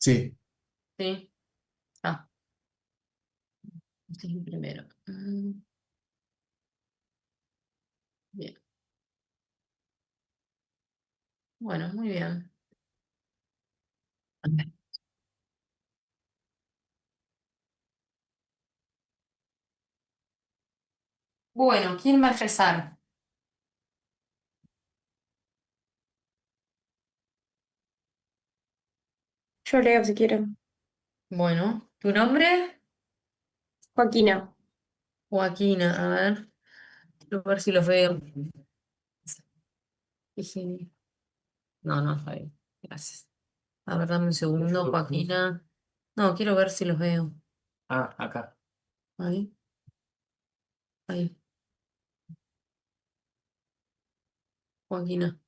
Sí. Sí. Ah, este es el primero. Bien. Bueno, muy bien. Bueno, ¿quién va a empezar? Yo leo si quieren. Bueno, ¿tu nombre? Joaquina. Joaquina, a ver. Quiero ver si los veo. Dije- No, no, está bien. Gracias. A ver, dame un segundo, Joaquina. No, quiero ver si los veo. Ah, acá. Ahí, ahí, Joaquina.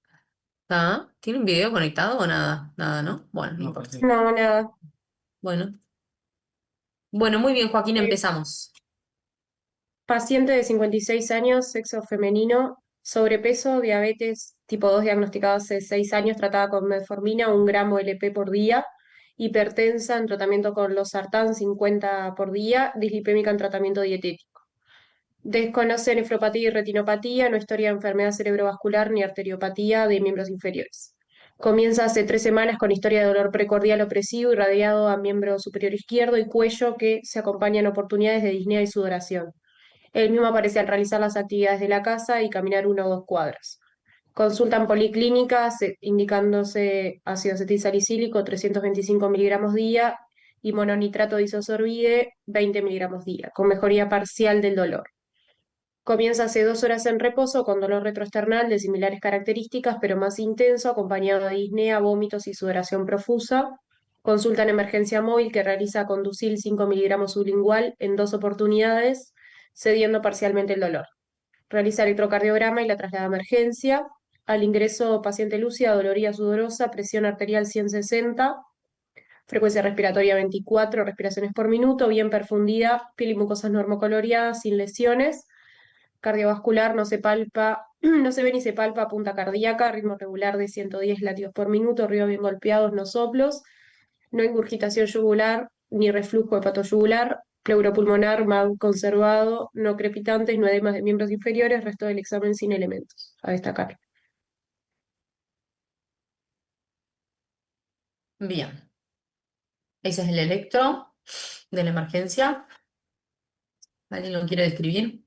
¿Está? ¿Tiene un video conectado o nada? Nada, ¿no? Bueno, no No, importa. sí. No, nada. Bueno. Bueno, muy bien, Joaquina, Eh, empezamos. Paciente de 56 años, sexo femenino, sobrepeso, diabetes tipo 2 diagnosticado hace 6 años, tratada con metformina, 1 gramo LP por día, hipertensa en tratamiento con losartán 50 por día, dislipémica en tratamiento dietético. Desconoce nefropatía y retinopatía, no historia de enfermedad cerebrovascular ni arteriopatía de miembros inferiores. Comienza hace 3 semanas con historia de dolor precordial opresivo irradiado a miembro superior izquierdo y cuello que se acompañan oportunidades de disnea y sudoración. El mismo aparece al realizar las actividades de la casa y caminar 1 o 2 cuadras. Consulta en policlínica indicándose ácido acetilsalicílico 325 miligramos día y mononitrato de isosorbide 20 miligramos día, con mejoría parcial del dolor. Comienza hace 2 horas en reposo con dolor retroesternal de similares características, pero más intenso, acompañado de disnea, vómitos y sudoración profusa. Consulta en emergencia móvil que realiza Conducil 5 miligramos sublingual en 2 oportunidades, cediendo parcialmente el dolor. Realiza electrocardiograma y la traslada a emergencia. Al ingreso, paciente lúcida, doloría sudorosa, presión arterial 160, frecuencia respiratoria 24, respiraciones por minuto, bien perfundida, piel y mucosas normocoloreadas, sin lesiones. Cardiovascular no se palpa, no se ve ni se palpa punta cardíaca, ritmo regular de 110 latidos por minuto, ríos bien golpeados, no soplos, no ingurgitación yugular ni reflujo hepatoyugular, pleuropulmonar mal conservado, no crepitantes, no edemas de miembros inferiores, resto del examen sin elementos. A destacar. Bien. Ese es el electro de la emergencia. ¿Alguien lo quiere describir?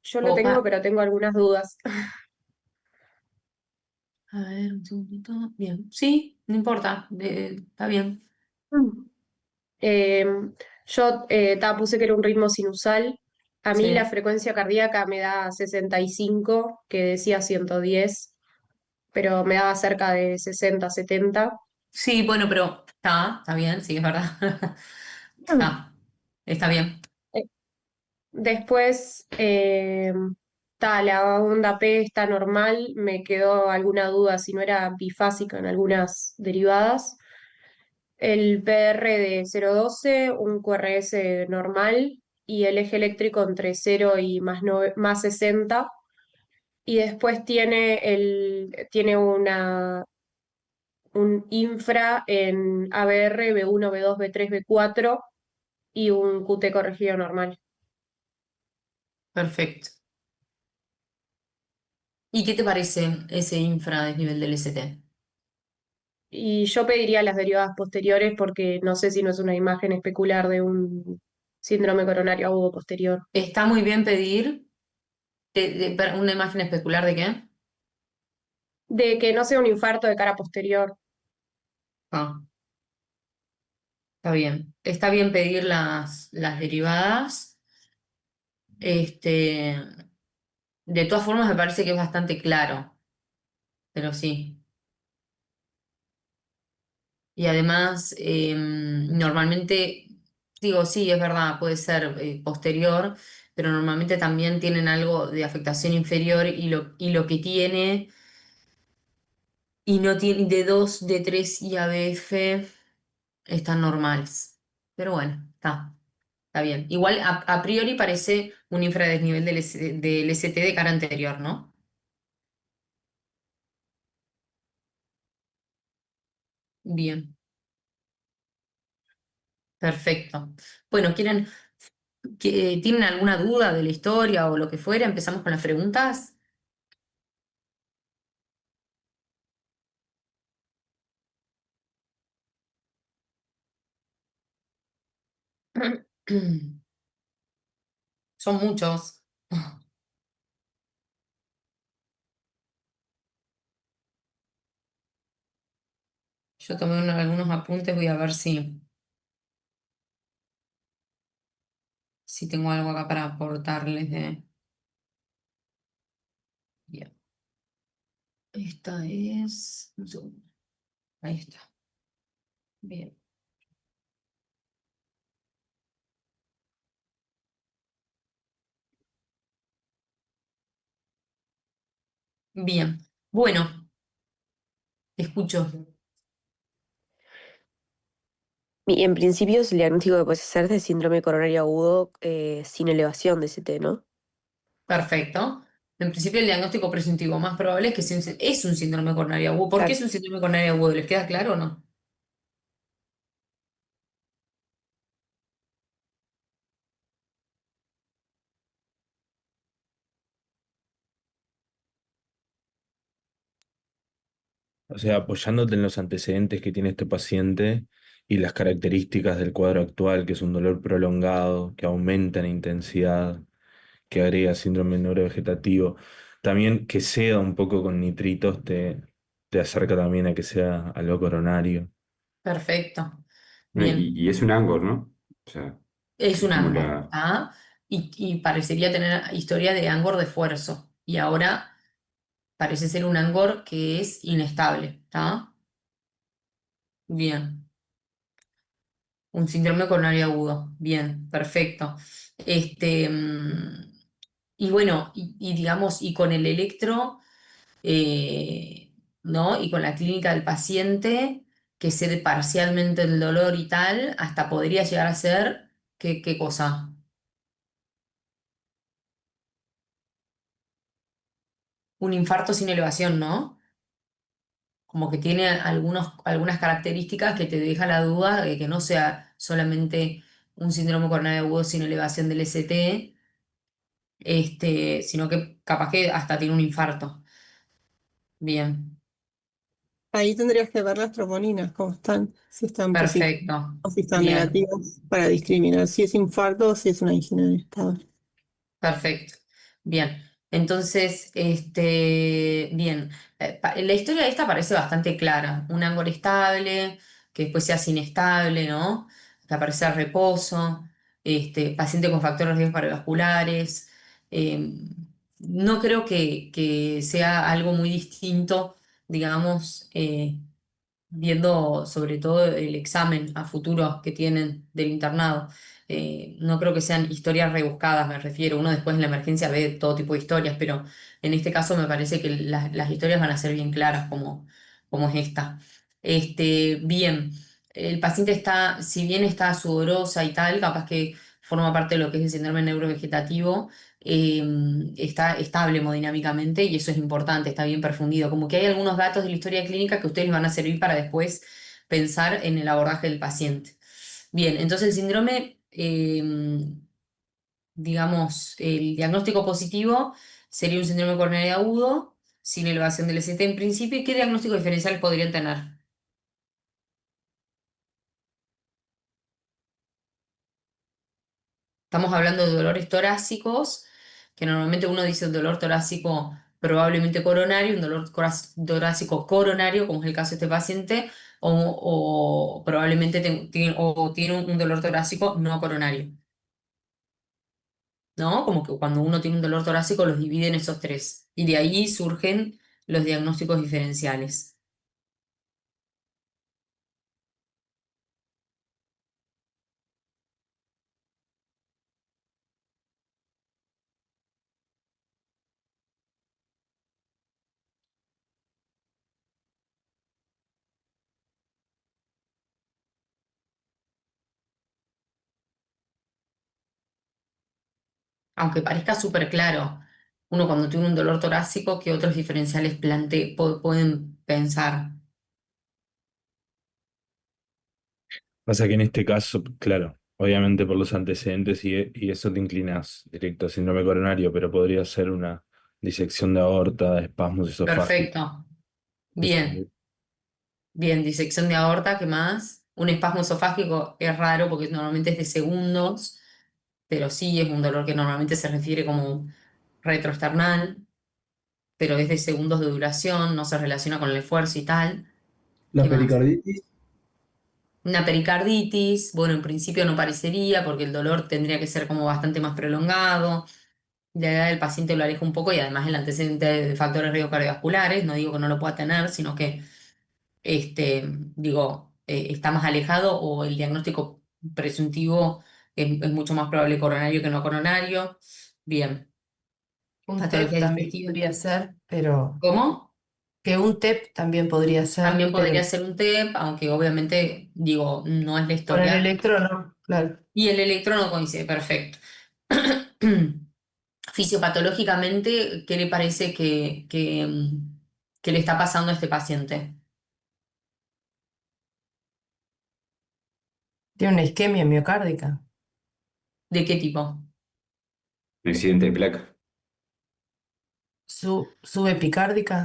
Yo lo Opa. tengo, pero tengo algunas dudas. A ver, un segundito. Bien. Sí, no importa. Está bien. Eh, yo puse que era un ritmo sinusal. A mí la Sí. frecuencia cardíaca me da 65, que decía 110, pero me daba cerca de 60, 70. Sí, bueno, pero está bien, sí, es verdad. Está bien. Eh, Después, la onda P está normal, me quedó alguna duda si no era bifásica en algunas derivadas. El PR de 0,12, un QRS normal y el eje eléctrico entre 0 y más 60. Y después tiene un infra en ABR, B1, B2, B3, B4 y un QT corregido normal. Perfecto. ¿Y qué te parece ese infra desnivel del ST? Y yo pediría las derivadas posteriores porque no sé si no es una imagen especular de un síndrome coronario agudo posterior. Está muy bien pedir una imagen especular de qué. De que no sea un infarto de cara posterior. Ah, está bien. Está bien pedir las derivadas. Este, de todas formas, me parece que es bastante claro, pero sí. Y además, normalmente, digo, sí, es verdad, puede ser posterior, pero normalmente también tienen algo de afectación inferior y lo que tiene, y no tiene de 2 de 3 y ABF están normales. Pero bueno, está. Está bien. Igual a priori parece un infradesnivel del ST de cara anterior, ¿no? Bien, perfecto. Bueno, ¿tienen alguna duda de la historia o lo que fuera? Empezamos con las preguntas. Son muchos. Yo tomé algunos apuntes, voy a ver si tengo algo acá para aportarles de... Bien. Esta es... un segundo. Ahí está. Bien. Bien. Bueno, te escucho. Y en principio es el diagnóstico que puedes hacer de síndrome coronario agudo sin elevación de ST, ¿no? Perfecto. En principio, el diagnóstico presuntivo más probable es que es un síndrome coronario agudo. ¿Por qué Claro. es un síndrome coronario agudo? ¿Les queda claro o no? O sea, apoyándote en los antecedentes que tiene este paciente y las características del cuadro actual, que es un dolor prolongado, que aumenta en intensidad, que agrega síndrome neurovegetativo, también que sea un poco con nitritos te acerca también a que sea algo coronario. Perfecto. No, Bien. y es un Angor, ¿no? O sea, Es que es un como Angor, la... ¿ah? Y parecería tener historia de Angor de esfuerzo. Y ahora parece ser un Angor que es inestable, ¿está? Bien. Un síndrome coronario agudo. Bien, perfecto. Este, y bueno, y digamos, y con el electro, ¿no? Y con la clínica del paciente, que cede parcialmente el dolor y tal, hasta podría llegar a ser, ¿qué cosa? Un infarto sin elevación, ¿no? Como que tiene algunas características que te deja la duda de que no sea solamente un síndrome coronario agudo sin elevación del ST, sino que capaz que hasta tiene un infarto. Bien, Ahí tendrías que ver las troponinas, cómo están, si están positivas perfecto. o si están Bien. negativas, para discriminar si es infarto o si es una angina en estado. Perfecto. Bien. Entonces, bien. La historia esta parece bastante clara. Un ángulo estable, que después se hace inestable, ¿no? Que aparece a reposo, paciente con factores de riesgo cardiovasculares. Eh, no creo que sea algo muy distinto, digamos, viendo sobre todo el examen a futuro que tienen del internado. No creo que sean historias rebuscadas, me refiero. Uno después en la emergencia ve todo tipo de historias, pero en este caso me parece que las historias van a ser bien claras como es esta. Bien, el paciente está, si bien está sudorosa y tal, capaz que forma parte de lo que es el síndrome neurovegetativo, eh, está estable hemodinámicamente y eso es importante, está bien perfundido. Como que hay algunos datos de la historia clínica que a ustedes les van a servir para después pensar en el abordaje del paciente. Bien, entonces el síndrome, digamos, el diagnóstico positivo sería un síndrome coronario agudo, sin elevación del ST en principio. ¿Y qué diagnósticos diferenciales podrían tener? Estamos hablando de dolores torácicos, que normalmente uno dice un dolor torácico probablemente coronario, un dolor torácico coronario, como es el caso de este paciente, o probablemente tiene un dolor torácico no coronario, ¿no? Como que cuando uno tiene un dolor torácico los divide en esos tres, y de ahí surgen los diagnósticos diferenciales. aunque parezca súper claro, uno cuando tiene un dolor torácico, ¿qué otros diferenciales pueden pensar? Pasa que en este caso, claro, obviamente por los antecedentes y eso te inclinas directo a síndrome coronario, pero podría ser una disección de aorta, espasmos esofágicos. Perfecto. Eso. Bien, bien, disección de aorta, ¿qué más? Un espasmo esofágico es raro porque normalmente es de segundos, pero sí es un dolor que normalmente se refiere como retroesternal, pero es de segundos de duración, no se relaciona con el esfuerzo y tal. La ¿Qué más? pericarditis, Una pericarditis, bueno, en principio no parecería porque el dolor tendría que ser como bastante más prolongado. La edad del paciente lo aleja un poco y además el antecedente de factores cardiovasculares, no digo que no lo pueda tener, sino que digo, está más alejado o el diagnóstico presuntivo es mucho más probable coronario que no coronario. Bien, Un TEP patología también digestiva. podría ser, pero ¿Cómo? que un TEP también podría ser, También podría pero ser un TEP, aunque obviamente, digo, no es la con el historia. electro no, claro. Y el electro no coincide, perfecto. Fisiopatológicamente, ¿qué le parece que le está pasando a este paciente? Tiene una isquemia miocárdica, ¿De qué tipo? accidente de placa. subepicárdica,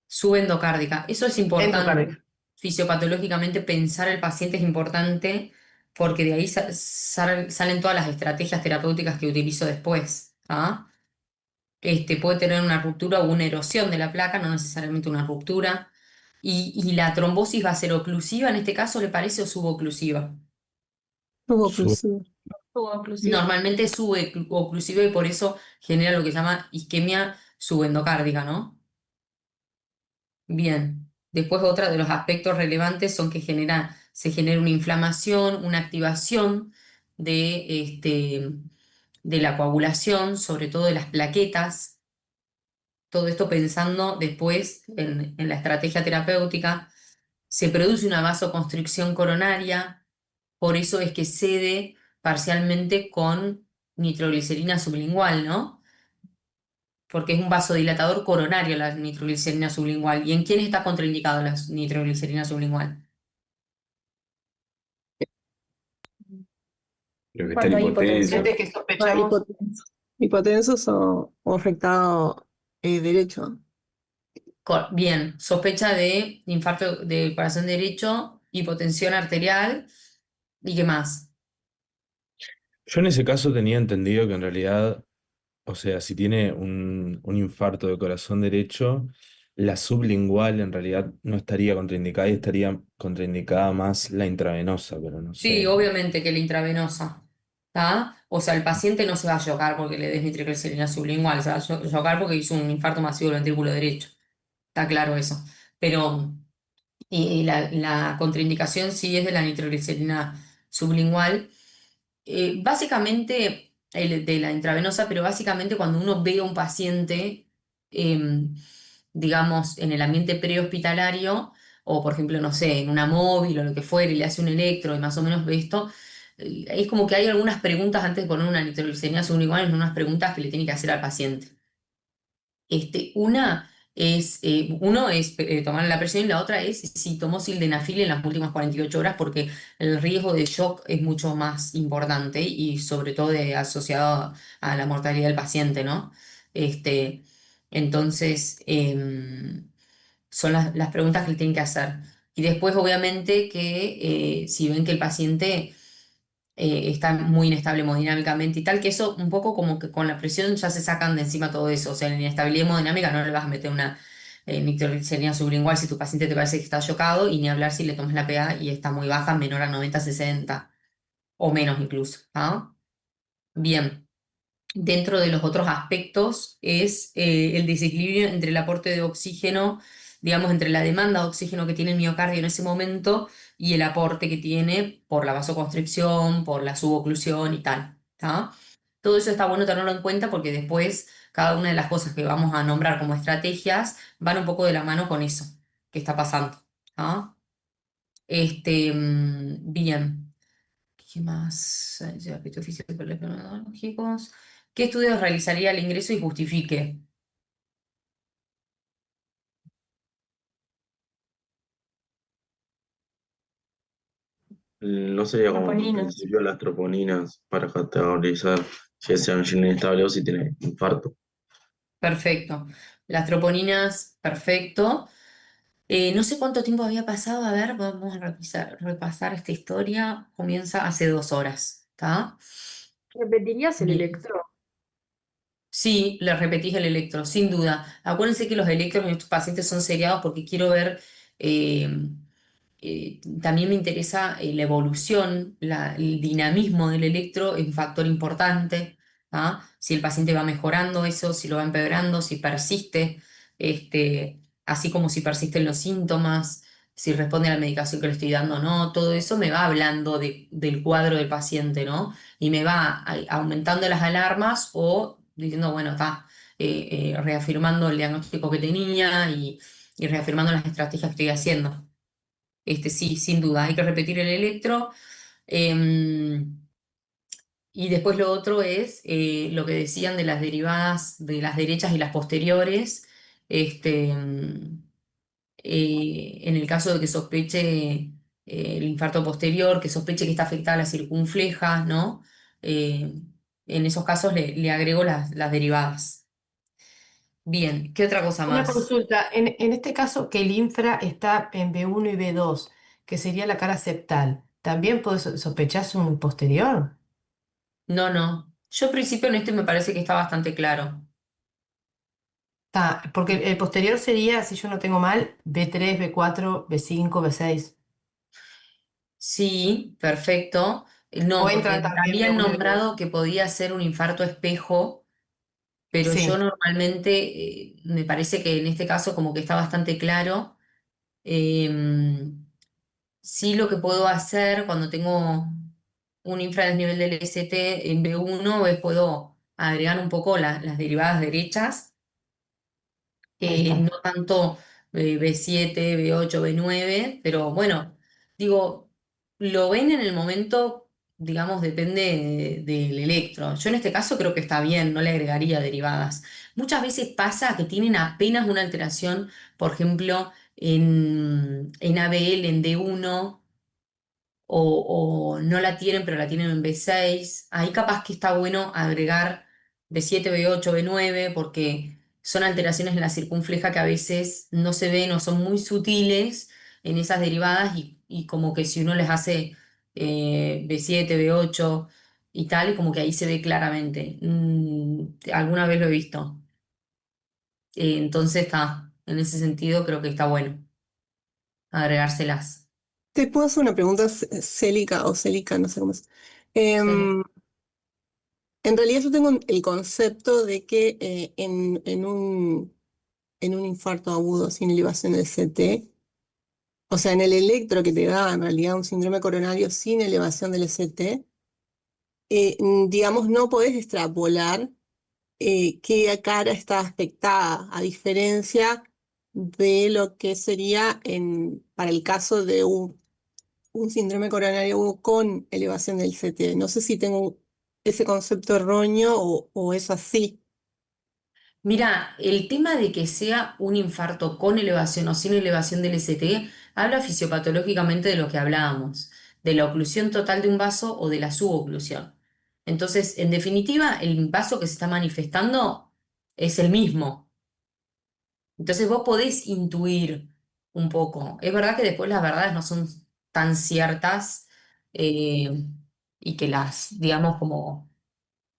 Subendocárdica. Eso es importante. endocárdica. Fisiopatológicamente, pensar el paciente es importante porque de ahí salen todas las estrategias terapéuticas que utilizo después. ¿Ah? Puede tener una ruptura o una erosión de la placa, no necesariamente una ruptura. Y la trombosis va a ser oclusiva, en este caso, ¿le parece o suboclusiva? Tuvo Su- oclusivo. Suboclusiva. Normalmente suboclusiva y por eso genera lo que se llama isquemia subendocárdica, ¿no? Bien. Después otro de los aspectos relevantes son que se genera una inflamación, una activación de la coagulación, sobre todo de las plaquetas. Todo esto pensando después en la estrategia terapéutica. Se produce una vasoconstricción coronaria, por eso es que cede parcialmente con nitroglicerina sublingual, ¿no? Porque es un vasodilatador coronario la nitroglicerina sublingual. ¿Y en quién está contraindicado la nitroglicerina sublingual? Creo que está Cuando en hay hipotensión. hipotenso. Pacientes que Para sospechamos, hipotensos o afectado derecho. Bien, sospecha de infarto del corazón derecho, hipotensión arterial, ¿y qué más? Yo en ese caso tenía entendido que en realidad, o sea, si tiene un infarto de corazón derecho, la sublingual en realidad no estaría contraindicada y estaría contraindicada más la intravenosa, pero no Sí, sé. obviamente que la intravenosa, ¿está? O sea, el paciente no se va a chocar porque le des nitroglicerina sublingual, se va a chocar porque hizo un infarto masivo del ventrículo derecho. Está claro eso. Pero y la contraindicación sí es de la nitroglicerina sublingual. Básicamente, de la intravenosa, pero básicamente cuando uno ve a un paciente, digamos, en el ambiente prehospitalario, o por ejemplo, no sé, en una móvil o lo que fuera, y le hace un electro y más o menos ve esto, es como que hay algunas preguntas antes de poner una nitroglicerina sublingual, en unas preguntas que le tiene que hacer al paciente. Uno es tomar la presión y la otra es si tomó sildenafil en las últimas 48 horas porque el riesgo de shock es mucho más importante y sobre todo asociado a la mortalidad del paciente, ¿no? Este, entonces, son las preguntas que le tienen que hacer. Y después, obviamente, que si ven que el paciente está muy inestable hemodinámicamente y tal, que eso un poco como que con la presión ya se sacan de encima todo eso. O sea, en la inestabilidad hemodinámica no le vas a meter una nitroglicerina sublingual si tu paciente te parece que está chocado y ni hablar si le tomas la PA y está muy baja, menor a 90-60 o menos incluso. ¿Ah? Bien. Dentro de los otros aspectos es el desequilibrio entre el aporte de oxígeno, digamos, entre la demanda de oxígeno que tiene el miocardio en ese momento y el aporte que tiene por la vasoconstricción, por la suboclusión y tal. ¿Tá? Todo eso está bueno tenerlo en cuenta porque después cada una de las cosas que vamos a nombrar como estrategias van un poco de la mano con eso que está pasando. ¿Tá? Bien. ¿Qué más? Aspectos fisiopatológicos. ¿Qué estudios realizaría al ingreso y justifique? No sería como en Troponinas. principio las troponinas para categorizar si es angina inestable o si tiene infarto. Perfecto. Las troponinas, perfecto. No sé cuánto tiempo había pasado, a ver, vamos a repasar esta historia. Comienza hace 2 horas, ¿está? ¿Repetirías el Bien. electro? Sí, le repetís el electro, sin duda. Acuérdense que los electros en estos pacientes son seriados porque quiero ver, eh, también me interesa la evolución, el dinamismo del electro es un factor importante, ¿ah? Si el paciente va mejorando eso, si lo va empeorando, si persiste, así como si persisten los síntomas, si responde a la medicación que le estoy dando o no, todo eso me va hablando del cuadro del paciente, ¿no? Y me va aumentando las alarmas o diciendo, bueno, está reafirmando el diagnóstico que tenía y reafirmando las estrategias que estoy haciendo. Sí, sin duda, hay que repetir el electro. em, y después lo otro es lo que decían de las derivadas de las derechas y las posteriores. Este, en el caso de que sospeche el infarto posterior, que sospeche que está afectada la circunfleja, ¿no? Eh, en esos casos le agrego las derivadas. Bien, ¿qué otra cosa Una más? consulta, en este caso que el infra está en B1 y B2, que sería la cara septal, ¿también puede sospecharse un posterior? No, no. Yo al principio en este me parece que está bastante claro. Porque el posterior sería, si yo no tengo mal, B3, B4, B5, B6. Sí, perfecto. ¿O No, porque entran también habían B1 y B2? nombrado que podía ser un infarto espejo, pero yo Sí, normalmente me parece que en este caso como que está bastante claro. Em, sí, lo que puedo hacer cuando tengo un infradesnivel del ST en B1 es puedo agregar un poco las derivadas derechas, ahí está. no tanto B7, B8, B9, pero bueno, digo, lo ven en el momento, digamos, depende del electro. Yo en este caso creo que está bien, no le agregaría derivadas. Muchas veces pasa que tienen apenas una alteración, por ejemplo, en ABL, en D1 o no la tienen, pero la tienen en B6. Ahí capaz que está bueno agregar B7, B8, B9, porque son alteraciones en la circunfleja que a veces no se ven o son muy sutiles en esas derivadas y como que si uno les hace B7, B8 y tal, como que ahí se ve claramente. Alguna vez lo he visto. Entonces está, en ese sentido creo que está bueno agregárselas. Te puedo hacer una pregunta célica o célica, no sé cómo es. Sí. Em, en realidad yo tengo el concepto de que en un infarto agudo sin elevación del CT, o sea, en el electro que te da en realidad un síndrome coronario sin elevación del CT, digamos, no podés extrapolar qué cara está afectada, a diferencia de lo que sería para el caso de un síndrome coronario agudo con elevación del CT. No sé si tengo ese concepto erróneo o es así. Mira, el tema de que sea un infarto con elevación o sin elevación del ST habla fisiopatológicamente de lo que hablábamos, de la oclusión total de un vaso o de la suboclusión. Entonces, en definitiva, el vaso que se está manifestando es el mismo. Entonces, vos podés intuir un poco. Es verdad que después las verdades no son tan ciertas eh, y que las, digamos, como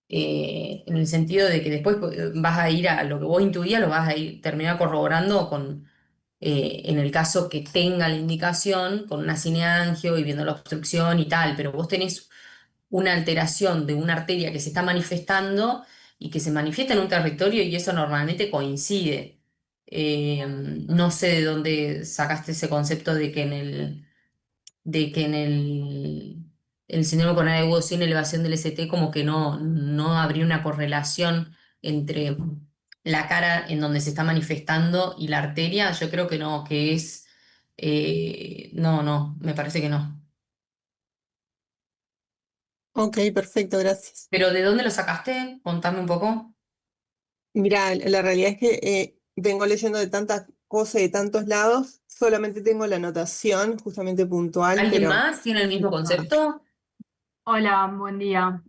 en el sentido de que después vas a ir a lo que vos intuías, lo vas a ir terminar corroborando con, en el caso que tenga la indicación, con una cineangio y viendo la obstrucción y tal, pero vos tenés una alteración de una arteria que se está manifestando y que se manifiesta en un territorio y eso normalmente coincide. No sé de dónde sacaste ese concepto de que en el síndrome coronario agudo sin elevación del ST como que no habría una correlación entre la cara en donde se está manifestando y la arteria. Yo creo que no, que es... no, no, me parece que no. Ok, perfecto, gracias. ¿Pero de dónde lo sacaste? Contame un poco. Mira, la realidad es que vengo leyendo de tantas cosas de tantos lados, solamente tengo la anotación justamente puntual, ¿Alguien pero más tiene el mismo concepto? Hola, buen día.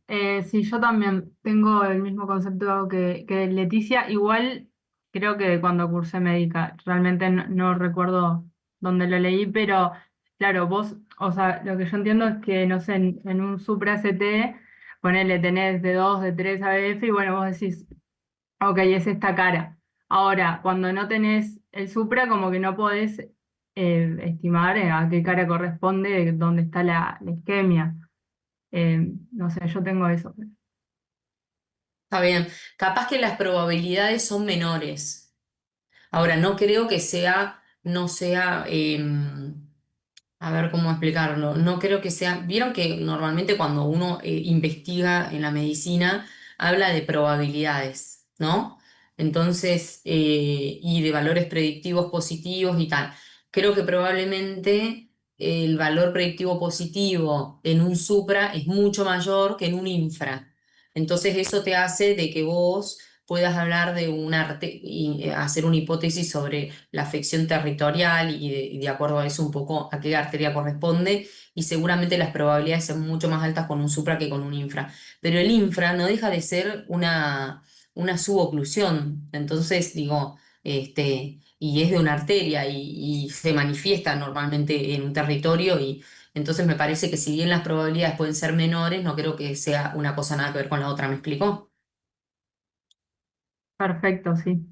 Sí, yo también tengo el mismo concepto que Leticia. Igual creo que cuando cursé médica, realmente no recuerdo dónde lo leí, pero claro, vos, o sea, lo que yo entiendo es que, no sé, en un Supra ST, ponele, tenés de 2 de 3 ABF y bueno, vos decís, ok, es esta cara. Ahora, cuando no tenés el Supra, como que no podés estimar a qué cara corresponde, dónde está la isquemia. No sé, yo tengo eso. Está bien. Capaz que las probabilidades son menores. Ahora, no creo que sea, no sea, a ver cómo explicarlo. No creo que sea. Vieron que normalmente cuando uno investiga en la medicina habla de probabilidades, ¿no? Entonces, y de valores predictivos positivos y tal. Creo que probablemente el valor predictivo positivo en un supra es mucho mayor que en un infra. Entonces, eso te hace de que vos puedas hablar de un arte y hacer una hipótesis sobre la afección territorial y de acuerdo a eso un poco a qué arteria corresponde y seguramente las probabilidades son mucho más altas con un supra que con un infra. Pero el infra no deja de ser una suboclusión, entonces digo, y es de una arteria y se manifiesta normalmente en un territorio y entonces me parece que si bien las probabilidades pueden ser menores, no creo que sea una cosa nada que ver con la otra, ¿me explicó? Perfecto, sí.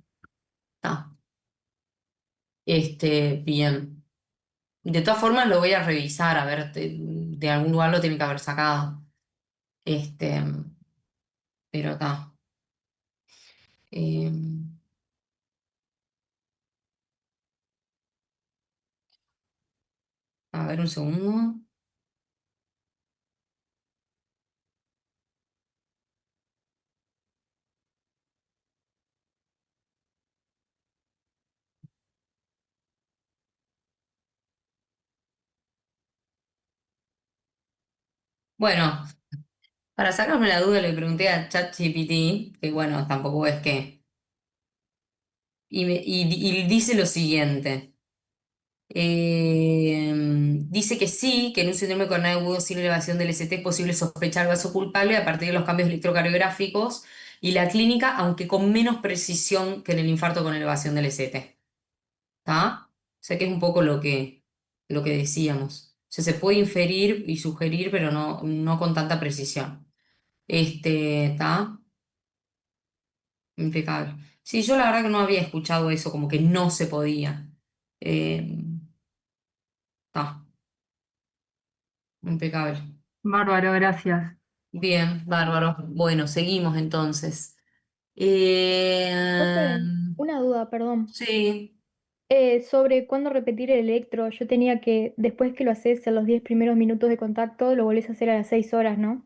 Está. Bien. De todas formas lo voy a revisar, a ver, de algún lugar lo tiene que haber sacado. Este, pero está. A ver un segundo. Bueno, para sacarme la duda le pregunté a ChatGPT, que bueno, tampoco es que. Y dice lo siguiente. Dice que sí, que en un síndrome coronario agudo sin elevación del ST es posible sospechar vaso culpable a partir de los cambios electrocardiográficos y la clínica, aunque con menos precisión que en el infarto con elevación del ST. ¿Está? Sé que es un poco lo que decíamos. O sea, se puede inferir y sugerir, pero no con tanta precisión. ¿Está? Impecable. Sí, yo la verdad que no había escuchado eso, como que no se podía. Eh, Está, impecable. Bárbaro, gracias. Bien, bárbaro. Bueno, seguimos entonces. Eh, Profe, una duda, perdón. sí, Sobre cuándo repetir el electro, yo tenía que, después que lo haces a los 10 primeros minutos de contacto, lo volvés a hacer a las 6 horas, ¿no?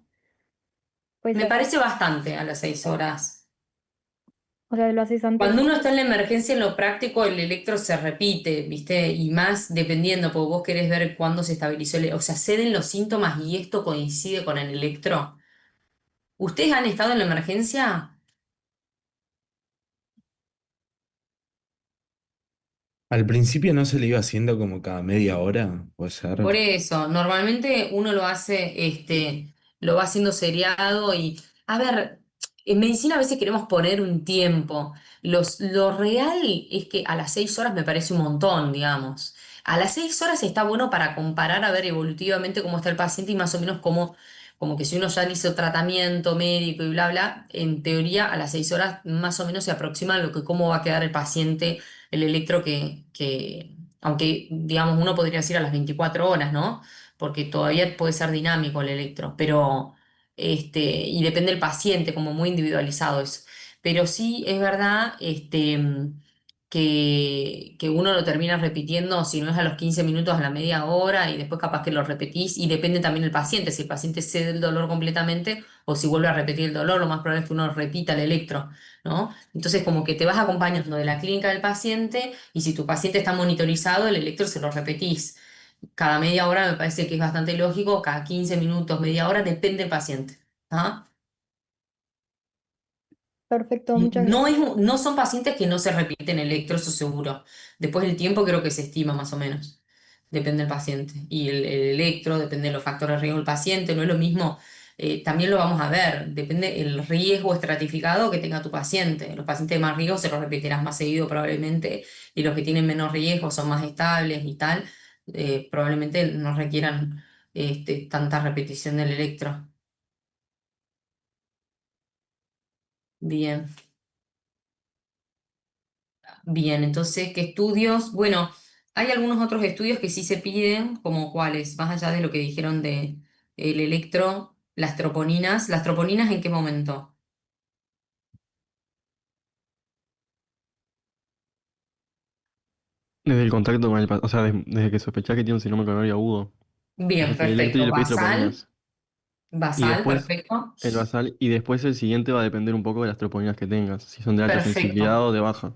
¿Puede me ser? parece bastante a las 6 horas. O sea, lo haces antes. Cuando uno está en la emergencia, en lo práctico, el electro se repite, ¿viste? Y más dependiendo, porque vos querés ver cuándo se estabilizó o sea, ceden los síntomas y esto coincide con el electro. ¿Ustedes han estado en la emergencia? Al principio no se le iba haciendo como cada media hora, puede ser. Por eso, normalmente uno lo hace, lo va haciendo seriado y, a ver, en medicina a veces queremos poner un tiempo. Lo real es que a las 6 horas me parece un montón, digamos. A las 6 horas está bueno para comparar, a ver, evolutivamente cómo está el paciente y más o menos cómo, como que si uno ya le hizo tratamiento médico y bla, bla, en teoría a las 6 horas más o menos se aproxima a lo que cómo va a quedar el paciente, el electro aunque, digamos, uno podría decir a las 24 horas, ¿no? Porque todavía puede ser dinámico el electro, pero, y depende del paciente, como muy individualizado eso. Pero sí es verdad, que uno lo termina repitiendo, si no es a los 15 minutos, a la media hora, y después capaz que lo repetís, y depende también del paciente, si el paciente cede el dolor completamente, o si vuelve a repetir el dolor, lo más probable es que uno repita el electro, ¿no? Entonces, como que te vas acompañando de la clínica del paciente y si tu paciente está monitorizado, el electro se lo repetís. Cada media hora me parece que es bastante lógico, cada 15 minutos, media hora, depende del paciente. ¿Ah? Perfecto, muchas gracias. No son pacientes que no se repiten electro, eso seguro. Después del tiempo creo que se estima más o menos. Depende del paciente. Y el electro, depende de los factores de riesgo del paciente, no es lo mismo. También lo vamos a ver, depende el riesgo estratificado que tenga tu paciente. Los pacientes de más riesgo se los repetirás más seguido probablemente, y los que tienen menos riesgo son más estables y tal, probablemente no requieran tanta repetición del electro. Bien. Bien, entonces, ¿qué estudios? Bueno, hay algunos otros estudios que sí se piden, como cuáles, más allá de lo que dijeron de el electro, las troponinas, ¿en qué momento? Desde el contacto con el paciente, o sea, desde que sospechás que tiene un síndrome coronario agudo. Bien, Haces el electro y perfecto. le pedís troponinas. Y Basal, después perfecto. el basal, y después el siguiente va a depender un poco de las troponinas que tengas, si son de alta sensibilidad Perfecto. o de baja.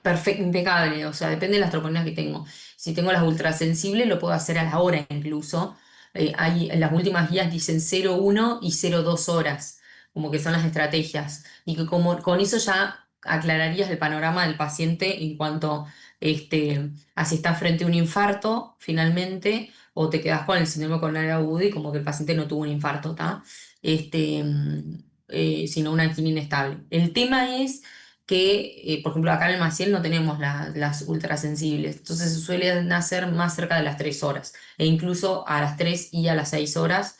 Perfecto, impecable, o sea, depende de las troponinas que tengo. Si tengo las ultrasensibles, lo puedo hacer a la hora incluso. Las últimas guías dicen 0,1 y 0,2 horas, como que son las estrategias. Y que como con eso ya aclararías el panorama del paciente en cuanto a si está frente a un infarto finalmente, o te quedas con el síndrome coronario agudo y como que el paciente no tuvo un infarto, ¿está? Sino una angina inestable. El tema es que, por ejemplo, acá en el Maciel no tenemos las ultrasensibles, entonces se suele nacer más cerca de las 3 horas, e incluso a las 3 y a las 6 horas,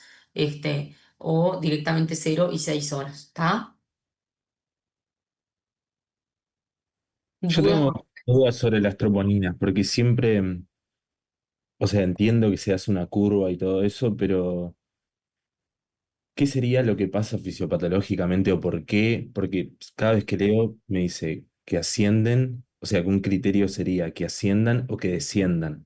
o directamente 0 y 6 horas, ¿está? Yo ¿Dudas? tengo dudas sobre las troponinas, porque siempre, o sea, entiendo que se hace una curva y todo eso, pero ¿qué sería lo que pasa fisiopatológicamente o por qué? Porque cada vez que leo me dice que ascienden, o sea, que un criterio sería que asciendan o que desciendan.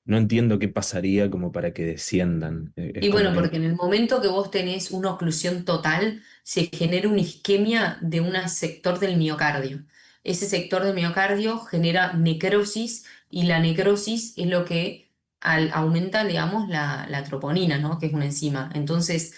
No entiendo qué pasaría como para que desciendan. Es Y como bueno, que porque en el momento que vos tenés una oclusión total, se genera una isquemia de un sector del miocardio. Ese sector del miocardio genera necrosis, y la necrosis es lo que aumenta, digamos, la troponina, ¿no? Que es una enzima. Entonces,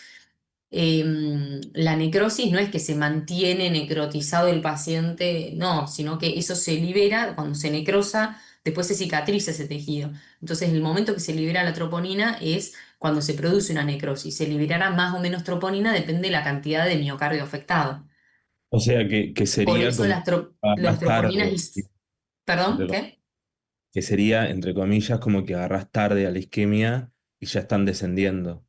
la necrosis no es que se mantiene necrotizado el paciente, no, sino que eso se libera cuando se necrosa, después se cicatriza ese tejido. Entonces, el momento que se libera la troponina es cuando se produce una necrosis. Se liberará más o menos troponina, depende de la cantidad de miocardio afectado. o sea, que Por sería eso como las más troponinas, tarde, perdón, entre ¿qué? que sería, entre comillas, como que agarrás tarde a la isquemia y ya están descendiendo.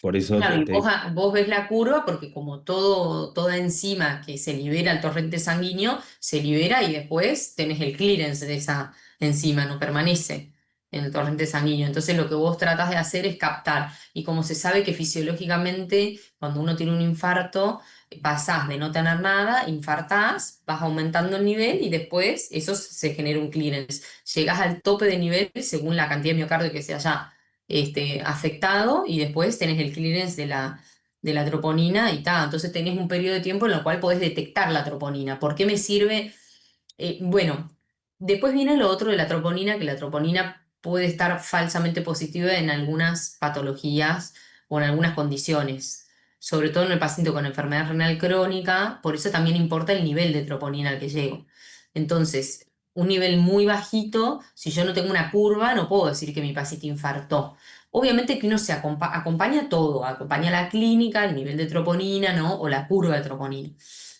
Por eso Claro, y te vos ves la curva porque como toda enzima que se libera al torrente sanguíneo, se libera y después tenés el clearance de esa enzima, no permanece en el torrente sanguíneo. Entonces lo que vos tratás de hacer es captar. Y como se sabe que fisiológicamente cuando uno tiene un infarto, pasás de no tener nada, infartás, vas aumentando el nivel y después eso se genera un clearance. Llegás al tope de nivel según la cantidad de miocardio que se haya afectado, y después tenés el clearance de la troponina y tal. Entonces tenés un periodo de tiempo en el cual podés detectar la troponina. ¿Por qué me sirve? Bueno, después viene lo otro de la troponina, que la troponina puede estar falsamente positiva en algunas patologías o en algunas condiciones, sobre todo en el paciente con enfermedad renal crónica, por eso también importa el nivel de troponina al que llego. Entonces, un nivel muy bajito, si yo no tengo una curva, no puedo decir que mi paciente infartó. Obviamente que uno se acompaña todo, acompaña la clínica, el nivel de troponina, ¿no? O la curva de troponina.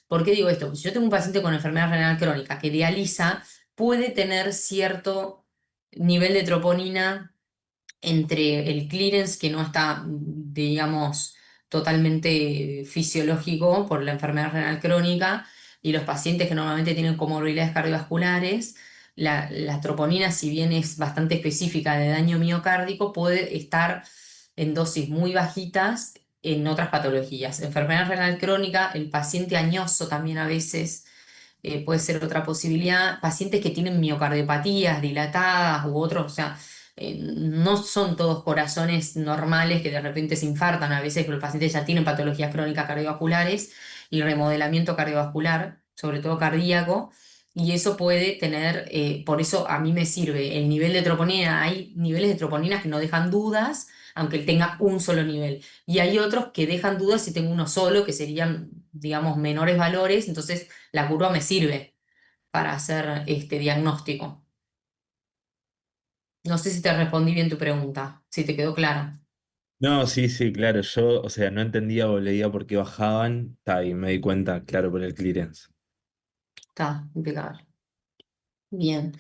¿Por qué digo esto? Pues si yo tengo un paciente con enfermedad renal crónica que dializa, puede tener cierto nivel de troponina entre el clearance, que no está, digamos, totalmente fisiológico por la enfermedad renal crónica, y los pacientes que normalmente tienen comorbilidades cardiovasculares. La troponina, si bien es bastante específica de daño miocárdico, puede estar en dosis muy bajitas en otras patologías. Enfermedad renal crónica, el paciente añoso también a veces puede ser otra posibilidad. Pacientes que tienen miocardiopatías dilatadas u otros, o sea, no son todos corazones normales que de repente se infartan. A veces los pacientes ya tienen patologías crónicas cardiovasculares y remodelamiento cardiovascular, sobre todo cardíaco. y eso puede tener, por eso a mí me sirve el nivel de troponina. Hay niveles de troponinas que no dejan dudas, aunque él tenga un solo nivel. Y hay otros que dejan dudas si tengo uno solo, que serían, digamos, menores valores. Entonces la curva me sirve para hacer este diagnóstico. No sé si te respondí bien tu pregunta, si te quedó claro. No, sí, sí, claro. Yo, o sea, no entendía o leía por qué bajaban. Está, y me di cuenta, claro, por el clearance. Está impecable. Bien.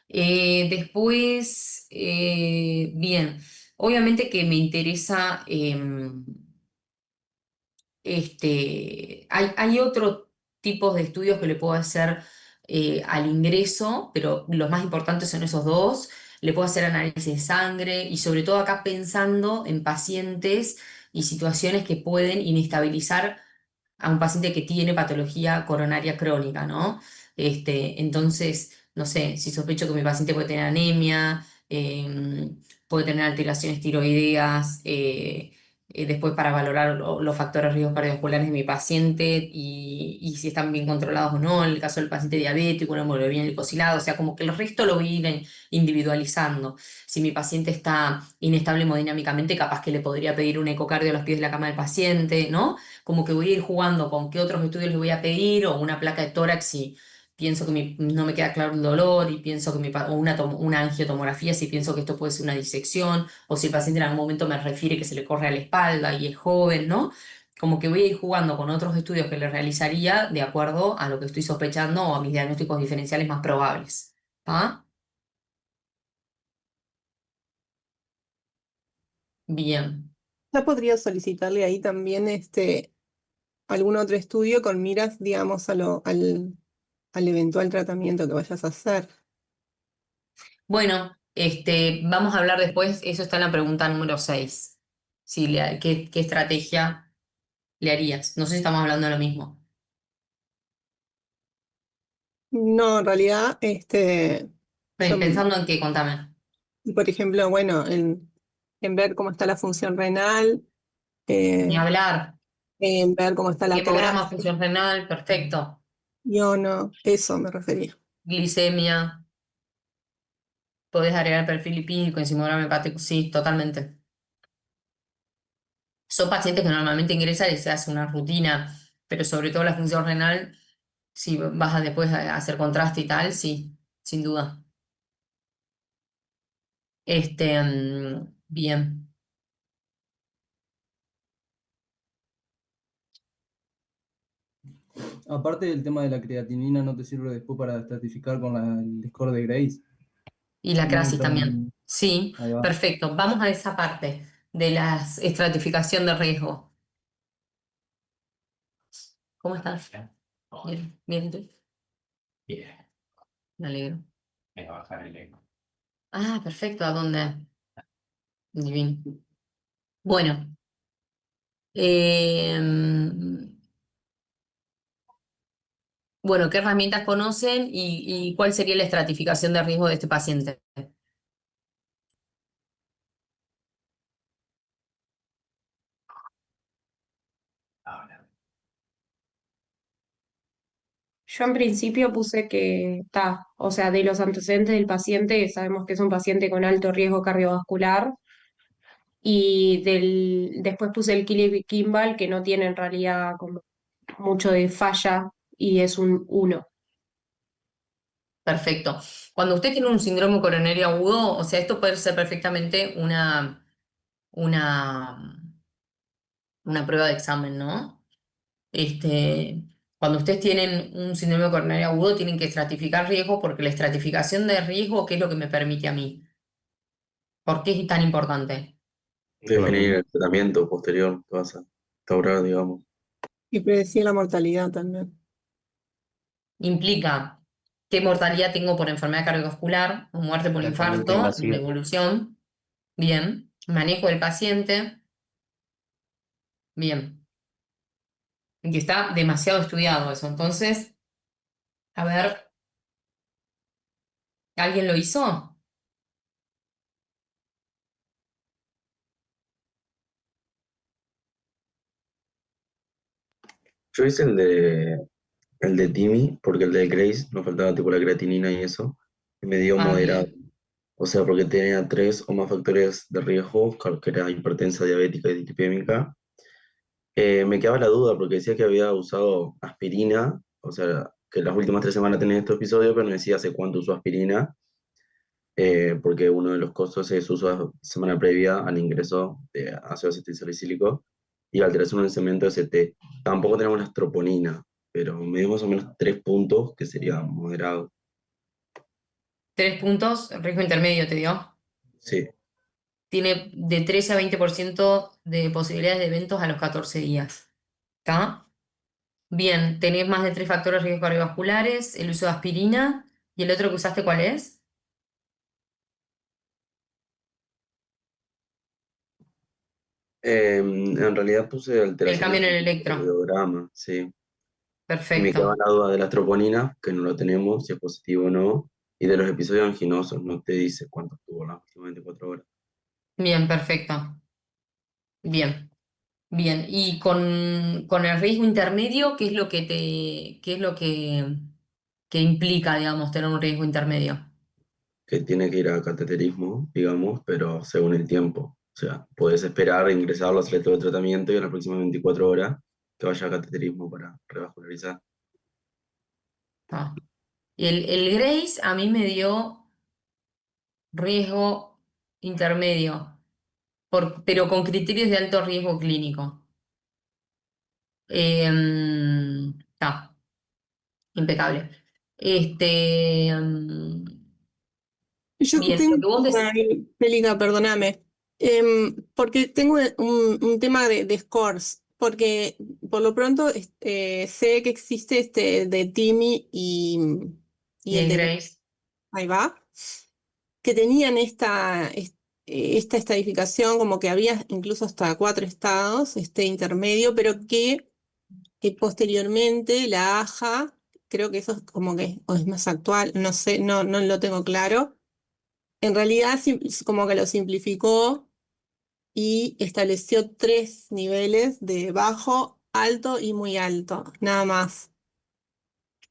Después, bien, obviamente que me interesa, hay otro tipo de estudios que le puedo hacer al ingreso, pero los más importantes son esos dos. Le puedo hacer análisis de sangre y sobre todo acá pensando en pacientes y situaciones que pueden inestabilizar a un paciente que tiene patología coronaria crónica, ¿no? Entonces, no sé, si sospecho que mi paciente puede tener anemia, puede tener alteraciones tiroideas, después para valorar los factores de riesgo cardiovasculares de mi paciente y si están bien controlados o no, en el caso del paciente diabético, una hemoglobina glicosilada, o sea, como que el resto lo voy a ir individualizando. Si mi paciente está inestable hemodinámicamente, capaz que le podría pedir un ecocardio a los pies de la cama del paciente, ¿no? Como que voy a ir jugando con qué otros estudios les voy a pedir o una placa de tórax si pienso que no me queda claro el dolor y pienso que o una angiotomografía si pienso que esto puede ser una disección o si el paciente en algún momento me refiere que se le corre a la espalda y es joven, ¿no? Como que voy a ir jugando con otros estudios que le realizaría de acuerdo a lo que estoy sospechando o a mis diagnósticos diferenciales más probables. ¿Ah? Bien. Ya podría solicitarle ahí también algún otro estudio con miras, digamos, al eventual tratamiento que vayas a hacer. Bueno, vamos a hablar después, eso está en la pregunta número 6. Si ¿qué estrategia le harías? No sé si estamos hablando de lo mismo. No, en realidad, yo, Pensando en qué, contame. por ejemplo, bueno, en ver cómo está la función renal, Ni eh, hablar. en ver cómo está la Hemograma, clase, función renal, perfecto. yo no, eso me refería. Glicemia, podés agregar perfil lipídico, hemograma hepático, sí, totalmente. Son pacientes que normalmente ingresan y se hace una rutina, pero sobre todo la función renal, si vas a después a hacer contraste y tal, sí, sin duda. Bien. Aparte del tema de la creatinina, ¿no te sirve después para estratificar con el score de Grace? Y la No crisis también. tan... Sí, Ahí va. perfecto. Vamos a esa parte de la estratificación de riesgo. ¿Cómo estás? Bien, bien, ¿tú? Me alegro. Ah, perfecto. ¿A dónde? Divino. Bueno, bueno, ¿qué herramientas conocen y cuál sería la estratificación de riesgo de este paciente? Yo en principio puse que está, o sea, de los antecedentes del paciente, sabemos que es un paciente con alto riesgo cardiovascular, y después puse el Kimball, que no tiene en realidad como mucho de falla, y es un 1. Perfecto. Cuando usted tiene un síndrome coronario agudo, o sea, esto puede ser perfectamente una, una prueba de examen, ¿no? Cuando ustedes tienen un síndrome coronario agudo, tienen que estratificar riesgo porque la estratificación de riesgo, ¿qué es lo que me permite a mí? ¿Por qué es tan importante? Definir el tratamiento posterior que vas a instaurar, digamos. Y predecir la mortalidad también. Implica qué mortalidad tengo por enfermedad cardiovascular o muerte por Tratamiento infarto en la invasivo. evolución. Bien. Manejo del paciente. Bien. Y que está demasiado estudiado eso. Entonces, a ver, ¿alguien lo hizo? Yo hice el de el de Timmy, porque el del Grace nos faltaba tipo la creatinina y eso, y me dio Ah, moderado. bien. O sea, porque tenía 3 o más factores de riesgo, que era hipertensa, diabética y dislipémica. Me quedaba la duda porque decía que había usado aspirina, o sea, que las últimas 3 semanas tenía este episodio, pero no decía hace cuánto usó aspirina, porque uno de los costos es su uso la semana previa al ingreso de ácido acetilsalicílico y alteración en el cemento ST. Tampoco tenemos la estroponina, pero me dio más o menos 3 puntos, que sería moderado. 3 puntos, riesgo intermedio te dio. Sí, Tiene de 13 a 20% de posibilidades de eventos a los 14 días. ¿Está? Bien, tenés más de 3 factores de riesgo cardiovasculares, el uso de aspirina. ¿Y el otro que usaste cuál es? en realidad puse El alteraciones cambio en del el electro. cardiograma, sí. Y me quedaba Perfecto. la duda de la troponina, que no lo tenemos, si es positivo o no, y de los episodios anginosos, no te dice cuántos tuvo en las últimas 24 horas. Bien, perfecto. Bien, bien. Y con el riesgo intermedio, ¿qué es lo que qué es lo que implica, digamos, tener un riesgo intermedio? Que tiene que ir a cateterismo, digamos, pero según el tiempo. O sea, puedes esperar e ingresarlo, hacerle todo el tratamiento y en las próximas 24 horas que vaya a cateterismo para revascularizar. Ah. El Grace a mí me dio riesgo intermedio, pero con criterios de alto riesgo clínico. Está, impecable. Yo Bien, lo tengo que vos decís. una, Angélica, perdóname, porque tengo un tema de scores, porque por lo pronto sé que existe este de Timmy y el Y de Grace. ahí va, que tenían esta estadificación, como que había incluso hasta 4 estados, este intermedio, pero que posteriormente la AJA, creo que eso es como que o es más actual, no sé, no lo tengo claro. En realidad, como que lo simplificó y estableció 3 niveles de bajo, alto y muy alto, nada más.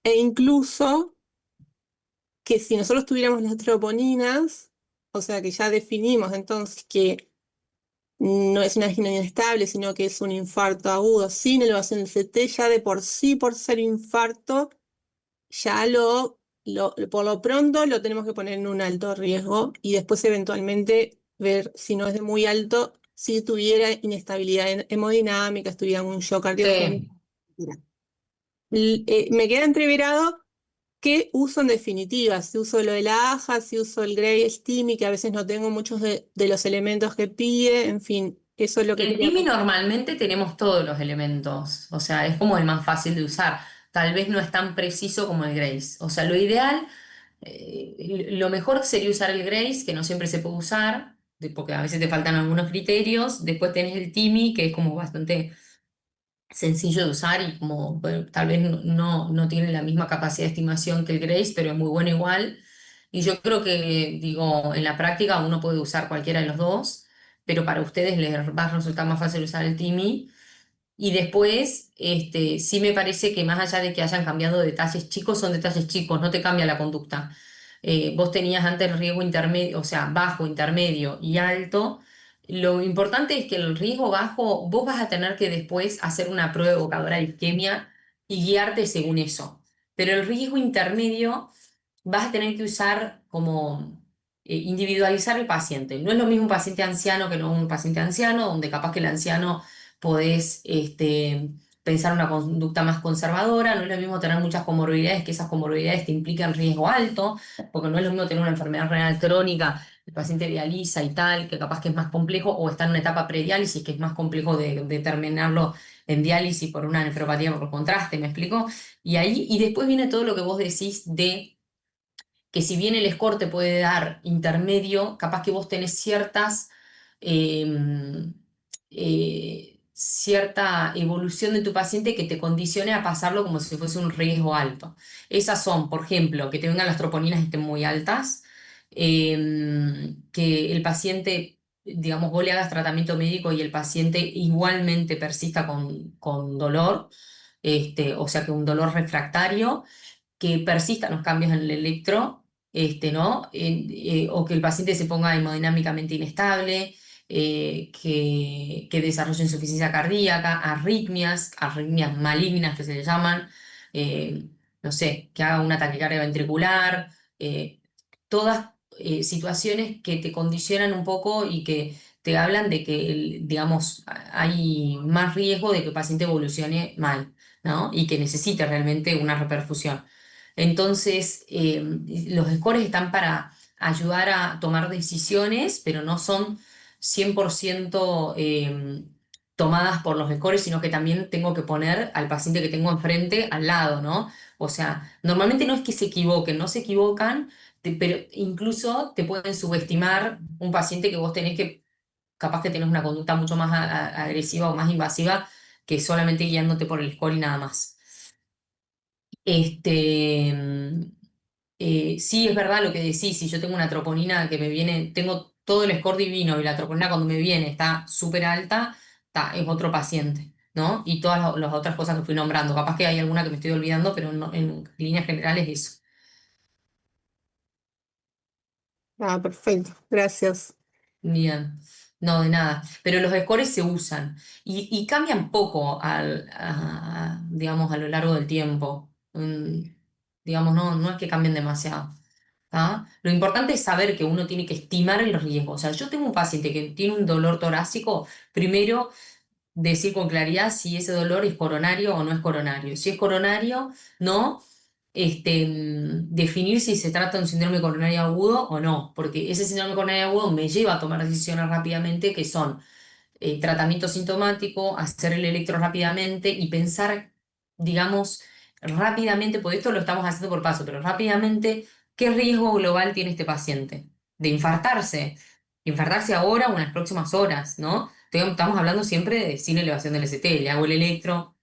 E incluso que si nosotros tuviéramos las troponinas, o sea que ya definimos entonces que no es una angina inestable, sino que es un infarto agudo sin elevación del CT, ya de por sí, por ser infarto, ya por lo pronto lo tenemos que poner en un alto riesgo y después eventualmente ver si no es de muy alto, si tuviera inestabilidad hemodinámica, estuviera en un shock cardiogénico, Sí. etc. Me queda entreverado qué uso en definitiva, si uso lo de la AJA, si uso el Grey Steamy, que a veces no tengo muchos de los elementos que pide, en fin, eso es lo que En quería Pimi comentar. normalmente tenemos todos los elementos, o sea, es como el más fácil de usar. Tal vez no es tan preciso como el Grace. O sea, lo ideal, lo mejor sería usar el Grace, que no siempre se puede usar, porque a veces te faltan algunos criterios. Después tenés el Timi, que es como bastante sencillo de usar y como bueno, tal vez no tiene la misma capacidad de estimación que el Grace, pero es muy bueno igual. Y yo creo que, digo, en la práctica uno puede usar cualquiera de los dos, pero para ustedes les va a resultar más fácil usar el Timi. Y después, sí me parece que más allá de que hayan cambiado detalles chicos, son detalles chicos, no te cambia la conducta. Vos tenías antes el riesgo intermedio, o sea, bajo, intermedio y alto. Lo importante es que el riesgo bajo, vos vas a tener que después hacer una prueba evocadora de isquemia y guiarte según eso. Pero el riesgo intermedio vas a tener que usar como individualizar el paciente. No es lo mismo un paciente anciano que no un paciente anciano, donde capaz que el anciano podés pensar una conducta más conservadora, no es lo mismo tener muchas comorbilidades, que esas comorbilidades te implican riesgo alto, porque no es lo mismo tener una enfermedad renal crónica, el paciente dializa y tal, que capaz que es más complejo, o está en una etapa prediálisis, que es más complejo de terminarlo en diálisis por una nefropatía por contraste, ¿me explico? Y después viene todo lo que vos decís de que si bien el score te puede dar intermedio, capaz que vos tenés eh, cierta evolución de tu paciente que te condicione a pasarlo como si fuese un riesgo alto. Esas son, por ejemplo, que te vengan las troponinas y estén muy altas, que el paciente, digamos, vos le hagas tratamiento médico y el paciente igualmente persista con dolor. o sea que un dolor refractario que persistan los cambios en el electro, ¿no? O que el paciente se ponga hemodinámicamente inestable, que desarrolle insuficiencia cardíaca, arritmias malignas que se le llaman, eh, no sé, que haga una taquicardia ventricular, todas situaciones que te condicionan un poco y que te hablan de que, digamos, hay más riesgo de que el paciente evolucione mal, ¿no? Y que necesite realmente una reperfusión. Entonces, los scores están para ayudar a tomar decisiones, pero no son 100% tomadas por los scores, sino que también tengo que poner al paciente que tengo enfrente al lado, ¿no? O sea, normalmente no es que se equivoquen, no se equivocan, pero incluso te pueden subestimar un paciente que vos tenés que, capaz que tenés una conducta mucho más agresiva o más invasiva que solamente guiándote por el score y nada más. Este, mm, sí, es verdad lo que decís, si yo tengo una troponina que me viene, tengo todo el score divino y la troponina cuando me viene está súper alta, es otro paciente, ¿no? Y todas las otras cosas que fui nombrando, capaz que hay alguna que me estoy olvidando, pero en líneas generales eso. Ah, perfecto, gracias. Bien, no, de nada. Pero los scores se usan y cambian poco digamos, a lo largo del tiempo. Digamos, no es que cambien demasiado. ¿Tá? Lo importante es saber que uno tiene que estimar el riesgo. O sea, yo tengo un paciente que tiene un dolor torácico, primero decir con claridad si ese dolor es coronario o no es coronario. Si es coronario, no, definir si se trata de un síndrome coronario agudo o no, porque ese síndrome coronario agudo me lleva a tomar decisiones rápidamente que son tratamiento sintomático, hacer el electro rápidamente y pensar, digamos, rápidamente, porque esto lo estamos haciendo por paso, pero rápidamente, ¿qué riesgo global tiene este paciente? De infartarse. Infartarse ahora o en las próximas horas, ¿no? Estamos hablando siempre de sin elevación del ST, le hago el electro,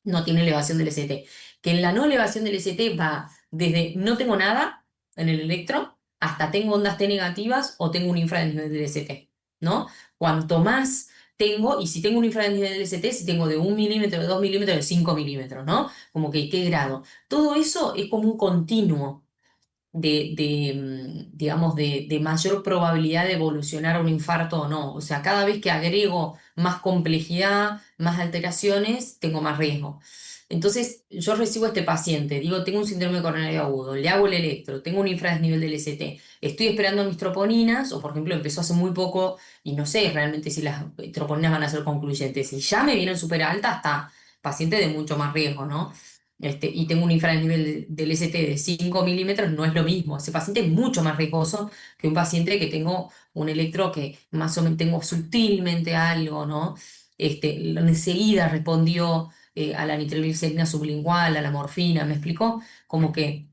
no tiene elevación del ST. Que en la no elevación del ST va desde no tengo nada en el electro hasta tengo ondas T negativas o tengo un infra del nivel del ST, ¿no? Cuanto más tengo, y si tengo un infra del nivel del ST, si tengo de 1 milímetro, de 2 milímetros, de 5 milímetros, ¿no? Como que qué grado. Todo eso es como un continuo digamos, de mayor probabilidad de evolucionar a un infarto o no. O sea, cada vez que agrego más complejidad, más alteraciones, tengo más riesgo. Entonces, yo recibo a este paciente, digo, tengo un síndrome coronario agudo, le hago el electro, tengo un infradesnivel del ST, estoy esperando mis troponinas, o por ejemplo, empezó hace muy poco y no sé realmente si las troponinas van a ser concluyentes. Si ya me vienen súper altas, hasta paciente de mucho más riesgo, ¿no? Y tengo un infranivel del ST de 5 milímetros, no es lo mismo. Ese paciente es mucho más riesgoso que un paciente que tengo un electro que más o menos tengo sutilmente algo, ¿no? Enseguida respondió a la nitroglicerina sublingual, a la morfina, ¿me explicó? Como que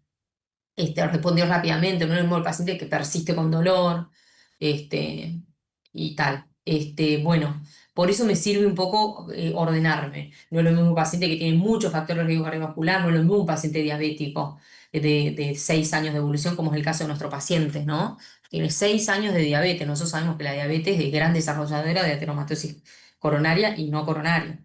respondió rápidamente, no es el mismo el paciente que persiste con dolor, este, y tal. Bueno, por eso me sirve un poco ordenarme. No es lo mismo un paciente que tiene muchos factores de riesgo cardiovascular, no es lo mismo un paciente diabético de 6 años de evolución, como es el caso de nuestro paciente, ¿no? Tiene 6 años de diabetes. Nosotros sabemos que la diabetes es gran desarrolladora de ateromatosis coronaria y no coronaria.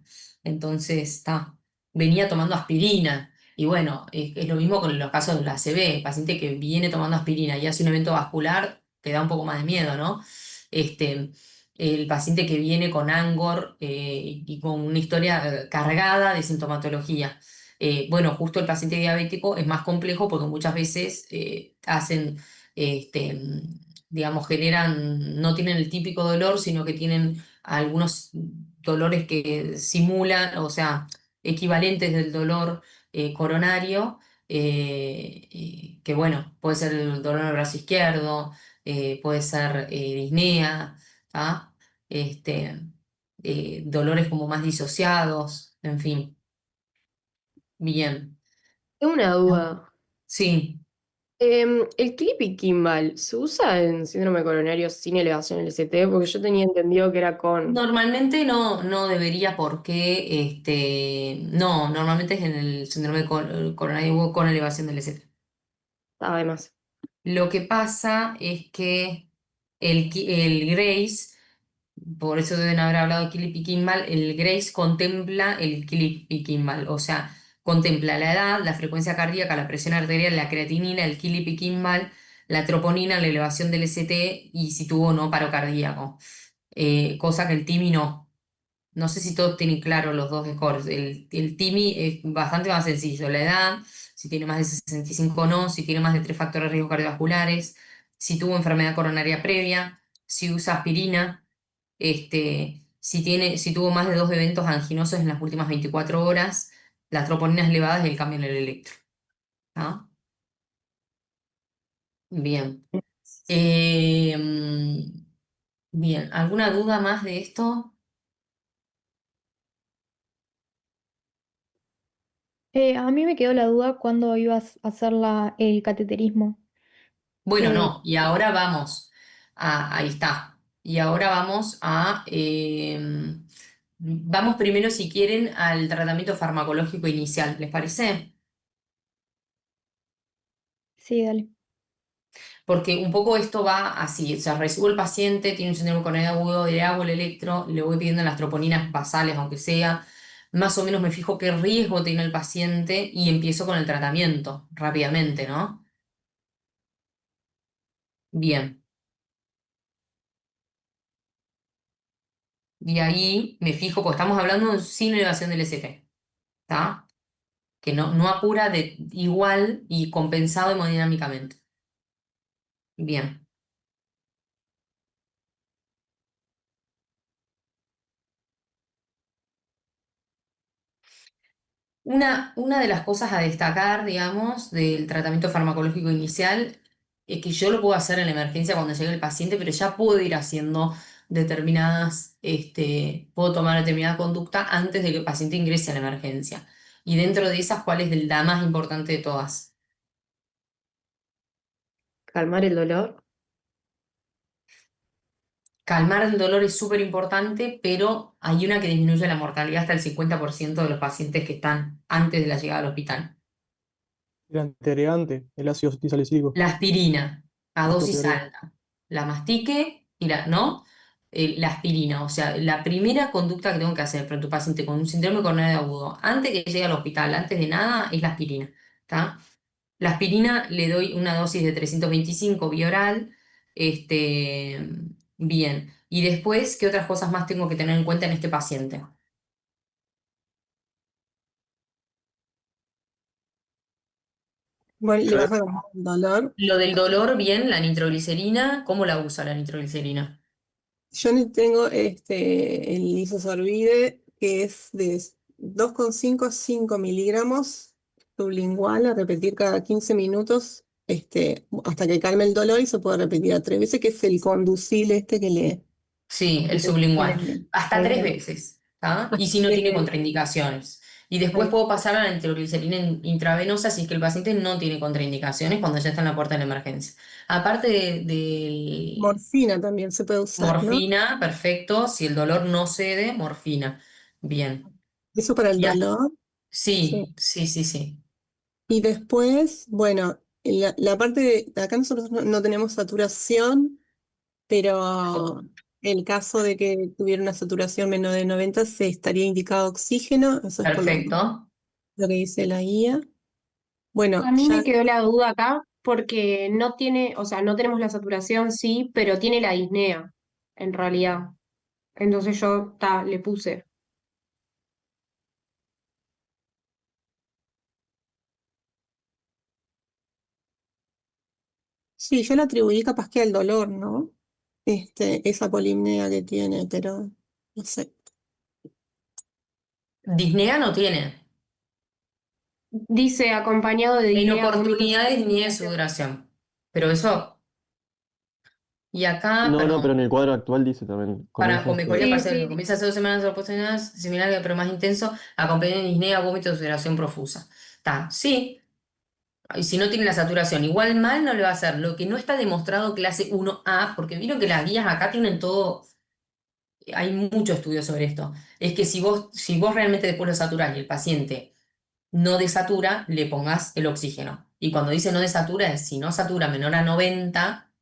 Entonces, está. Venía tomando aspirina. Y bueno, es lo mismo con los casos de la ACV, el paciente que viene tomando aspirina y hace un evento vascular, te da un poco más de miedo, ¿no? Este, el paciente que viene con Angor y con una historia cargada de sintomatología. Bueno, justo el paciente diabético es más complejo porque muchas veces hacen, este, digamos, no tienen el típico dolor, sino que tienen algunos dolores que simulan, o sea, equivalentes del dolor coronario, que bueno, puede ser el dolor en el brazo izquierdo, puede ser disnea, ¿ah? Este, dolores como más disociados, en fin, bien. Tengo una duda. Sí, ¿El clip y Kimball se usa en síndrome coronario sin elevación del ST? Porque yo tenía entendido que era con. normalmente no debería porque, no, normalmente es en el síndrome coronario con elevación del ST. Además. Lo que pasa es que el Grace por eso deben haber hablado de Philip y Kimball, el GRACE contempla el Philip y Kimball, o sea, contempla la edad, la frecuencia cardíaca, la presión arterial, la creatinina, el Philip y Kimball, la troponina, la elevación del ST y si tuvo o no paro cardíaco. Cosa que el TIMI no. No sé si todos tienen claro los dos scores. El TIMI es bastante más sencillo. La edad, si tiene más de 65 o no, si tiene más de 3 factores de riesgo cardiovasculares, si tuvo enfermedad coronaria previa, si usa aspirina, si tuvo más de 2 eventos anginosos en las últimas 24 horas, las troponinas elevadas y el cambio en el electro. ¿Ah? Bien. Bien, ¿alguna duda más de esto? A mí me quedó la duda cuándo ibas a hacer el cateterismo. Bueno, Eh, no, y ahora vamos ahí está. Y ahora vamos primero, si quieren, al tratamiento farmacológico inicial, ¿les parece? sí, dale. Porque un poco esto va así, o sea, recibo el paciente, tiene un síndrome coronario agudo, le hago el electro, le voy pidiendo las troponinas basales, aunque sea, más o menos me fijo qué riesgo tiene el paciente y empiezo con el tratamiento rápidamente, ¿no? Bien. Y ahí me fijo, porque estamos hablando sin elevación del ST, ¿está? Que no apura igual y compensado hemodinámicamente. Bien. Una de las cosas a destacar, digamos, del tratamiento farmacológico inicial es que yo lo puedo hacer en la emergencia cuando llegue el paciente, pero ya puedo ir haciendo puedo tomar determinada conducta antes de que el paciente ingrese a la emergencia. Y dentro de esas, ¿cuál es la más importante de todas? Calmar el dolor. Calmar el dolor es súper importante, pero hay una que disminuye la mortalidad hasta el 50% de los pacientes que están antes de la llegada al hospital. El antiagregante, el ácido disalicílico, La aspirina a dosis aspropiorea. alta, la mastique y ¿no? La aspirina, o sea, la primera conducta que tengo que hacer frente a un paciente con un síndrome coronario agudo, antes que llegue al hospital, antes de nada, es la aspirina, ¿está? La aspirina le doy una dosis de 325 vía oral, este, bien. Y después, ¿qué otras cosas más tengo que tener en cuenta en este paciente? Bueno, le Yo, vas a calmar el dolor. Lo del dolor, bien, la nitroglicerina, ¿cómo la usa la nitroglicerina? Yo tengo el lisosorbide, que es de 2,5 a 5 miligramos sublingual a repetir cada 15 minutos hasta que calme el dolor y se puede repetir a 3 veces, que es el conducil que Sí, el le sublingual. ponen Hasta 3 veces, ¿tá? Y si no 3 tiene veces. contraindicaciones. Y después Ahí. puedo pasar a la nitroglicerina intravenosa si es que el paciente no tiene contraindicaciones cuando ya está en la puerta de la emergencia. Aparte del Morfina también se puede usar, ¿no? morfina, perfecto. Si el dolor no cede, morfina. Bien. Eso para el Ya. dolor. Sí. Sí, sí, sí, sí. Y después, bueno, la parte de acá nosotros no tenemos saturación, pero el caso de que tuviera una saturación menos de 90 se estaría indicado oxígeno, eso es por Perfecto. lo que dice la guía. Bueno, A mí ya me quedó la duda acá porque no tiene, o sea, no tenemos la saturación, sí, pero tiene la disnea, en realidad. Entonces yo le puse. sí, yo la atribuí capaz que al dolor, ¿no? Esa polimnea que tiene, pero no sé. Disnea no tiene. Dice acompañado de En disnea, vómitos y oportunidades ni de sudoración. sudoración. Pero eso, y acá, No, no, pero perdón. en el cuadro actual dice también, Para comienza con mejoría Sí, parcial, sí. comienza hace 2 semanas de oportunidades similar pero más intenso, acompañado de disnea, vómito, sudoración profusa. Está, sí, y si no tiene la saturación, igual mal no le va a hacer. Lo que no está demostrado clase 1A, porque vieron que las guías acá tienen todo, hay mucho estudio sobre esto, es que si vos realmente después lo saturás y el paciente no desatura, le pongas el oxígeno. Y cuando dice no desatura, es si no satura menor a 90,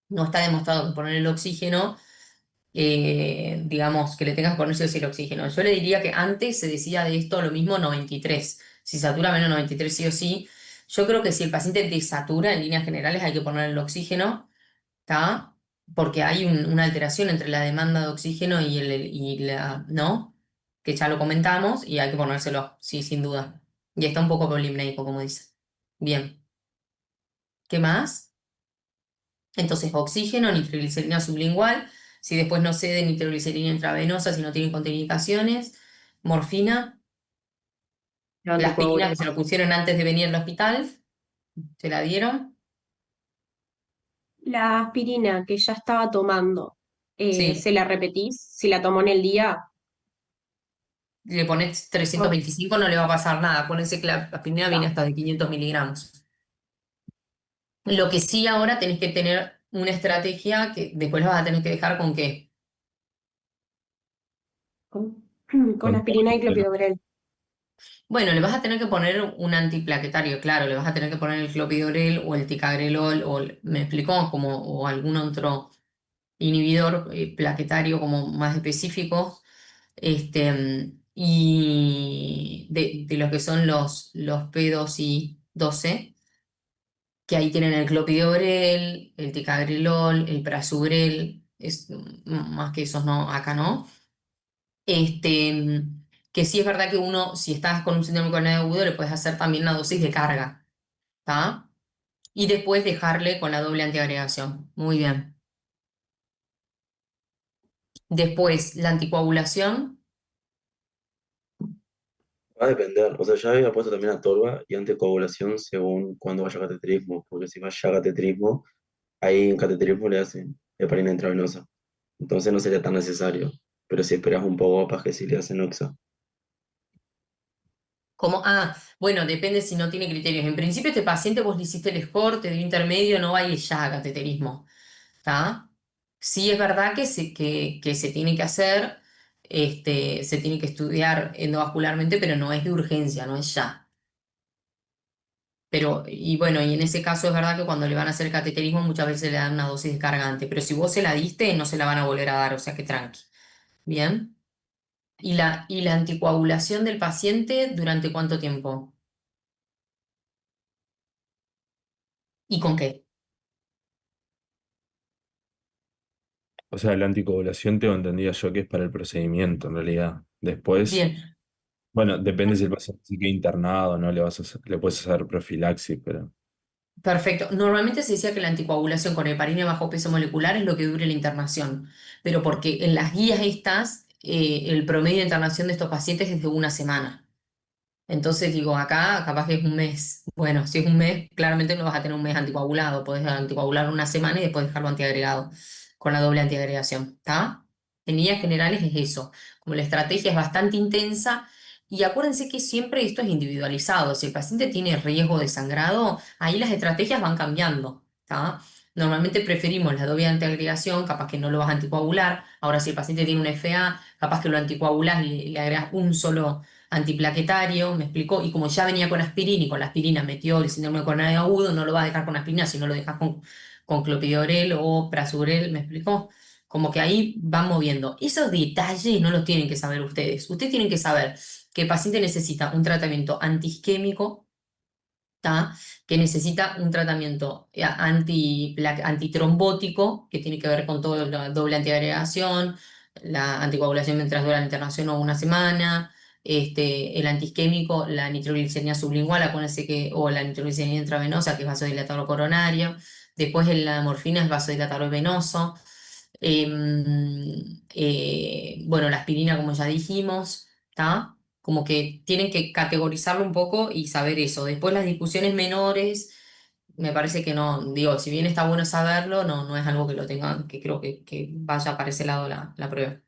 no está demostrado que poner el oxígeno digamos, que le tengas que poner sí o sí el oxígeno. Yo le diría que antes se decía de esto lo mismo 93. Si satura menos 93 sí o sí. Yo creo que si el paciente desatura en líneas generales hay que poner el oxígeno, ¿está? Porque hay una alteración entre la demanda de oxígeno y la, ¿no? Que ya lo comentamos y hay que ponérselo, sí, sin duda. Y está un poco polimnéico, como dice. Bien. ¿Qué más? Entonces, oxígeno, nitroglicerina sublingual. Si después no cede, nitroglicerina intravenosa, si no tienen contraindicaciones. Morfina. La La aspirina que se anticoagulación. lo pusieron antes de venir al hospital. ¿Se la dieron? La aspirina que ya estaba tomando, Sí. ¿se la repetís? Si la tomó en el día. Le pones Oh, 325, no le va a pasar nada. Acuérdense que la aspirina viene está. hasta de 500 miligramos. Lo que sí ahora tenés que tener una estrategia que después la vas a tener que dejar con qué. Con, con Con aspirina y clopidogrel. Bueno, le vas a tener que poner un antiplaquetario, claro, le vas a tener que poner el clopidogrel o el ticagrelol me explicó, como, o algún otro inhibidor plaquetario como más específico, y de los que son los P2 y 12, que ahí tienen el clopidogrel, el ticagrelol, el prasugrel, más que esos no, acá no. Este, que sí es verdad que uno, si estás con un síndrome coronario agudo, le puedes hacer también una dosis de carga, ¿está? Y después dejarle con la doble antiagregación. Muy bien. Después, la anticoagulación. Va a depender, o sea, ya había puesto también a torba y anticoagulación según cuando vaya a cateterismo, porque si vaya a cateterismo, ahí en cateterismo le hacen heparina intravenosa, entonces no sería tan necesario, pero si esperas un poco, capaz que sí le hacen oxa. Como, bueno, depende si no tiene criterios. En principio, este paciente vos le hiciste el score, te dio intermedio, no va a ir ya a cateterismo, ¿está? Sí es verdad que se tiene que hacer, se tiene que estudiar endovascularmente, pero no es de urgencia, no es ya. Pero, y bueno, y en ese caso es verdad que cuando le van a hacer cateterismo muchas veces le dan una dosis descargante, pero si vos se la diste, no se la van a volver a dar, o sea que tranqui. Bien. ¿Y la anticoagulación del paciente durante cuánto tiempo? ¿Y con qué? O sea, la anticoagulación tengo entendido yo que es para el procedimiento, en realidad. Después, Bien, bueno, depende si el paciente se queda internado, no le vas a le puedes hacer profilaxis, pero perfecto. Normalmente se decía que la anticoagulación con heparina bajo peso molecular es lo que dure la internación, pero porque en las guías estas, el promedio de internación de estos pacientes es de una semana. Entonces digo, acá capaz que es un mes. Bueno, si es un mes, claramente no vas a tener un mes anticoagulado. Podés anticoagular una semana y después dejarlo antiagregado con la doble antiagregación, ¿está? En líneas generales es eso. Como la estrategia es bastante intensa, y acuérdense que siempre esto es individualizado. Si el paciente tiene riesgo de sangrado, ahí las estrategias van cambiando, ¿está? Normalmente preferimos la doble antiagregación, capaz que no lo vas a anticoagular. Ahora, si el paciente tiene un FA, capaz que lo anticoagulas y le agregas un solo antiplaquetario, me explicó, y como ya venía con aspirina y con la aspirina metió el síndrome coronario agudo, no lo va a dejar con aspirina, sino lo dejas con clopidogrel o prasugrel, me explicó. Como que ahí van moviendo. Esos detalles no los tienen que saber ustedes. Ustedes tienen que saber que el paciente necesita un tratamiento antiisquémico, ¿tá? Que necesita un tratamiento antitrombótico, que tiene que ver con toda la doble antiagregación, la anticoagulación mientras dura la internación o una semana, el antiisquémico, la nitroglicerina sublingual, acuérdense que, o la nitroglicerina intravenosa, que es vasodilatador coronario, después la morfina es vasodilatador venoso, bueno, la aspirina, como ya dijimos, ¿está? Como que tienen que categorizarlo un poco y saber eso. Después las discusiones menores, me parece que no, digo, si bien está bueno saberlo, no es algo que lo tengan, que creo que vaya para ese lado la prueba.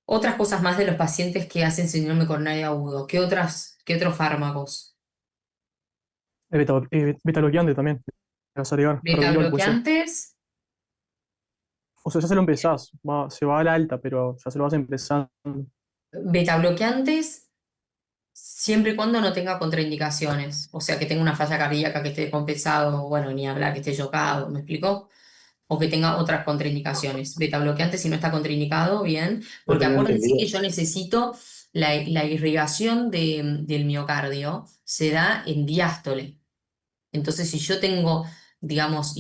Otras cosas más de los pacientes que hacen síndrome coronario agudo. ¿Qué otros fármacos? Beta bloqueante también. Le vas a agregar Beta carvedilol, puede ser. bloqueantes. O sea, ya se lo empezás, se va a la alta, pero ya se lo vas empezando. Beta bloqueantes siempre y cuando no tenga contraindicaciones, o sea, que tenga una falla cardíaca, que esté descompensado, bueno, ni hablar, que esté chocado, ¿me explicó? o que tenga otras contraindicaciones. Beta bloqueante si no está contraindicado, bien, Yo porque tenía acuérdense que entendido. yo necesito la irrigación del miocardio, se da en diástole. Entonces, si yo tengo, digamos,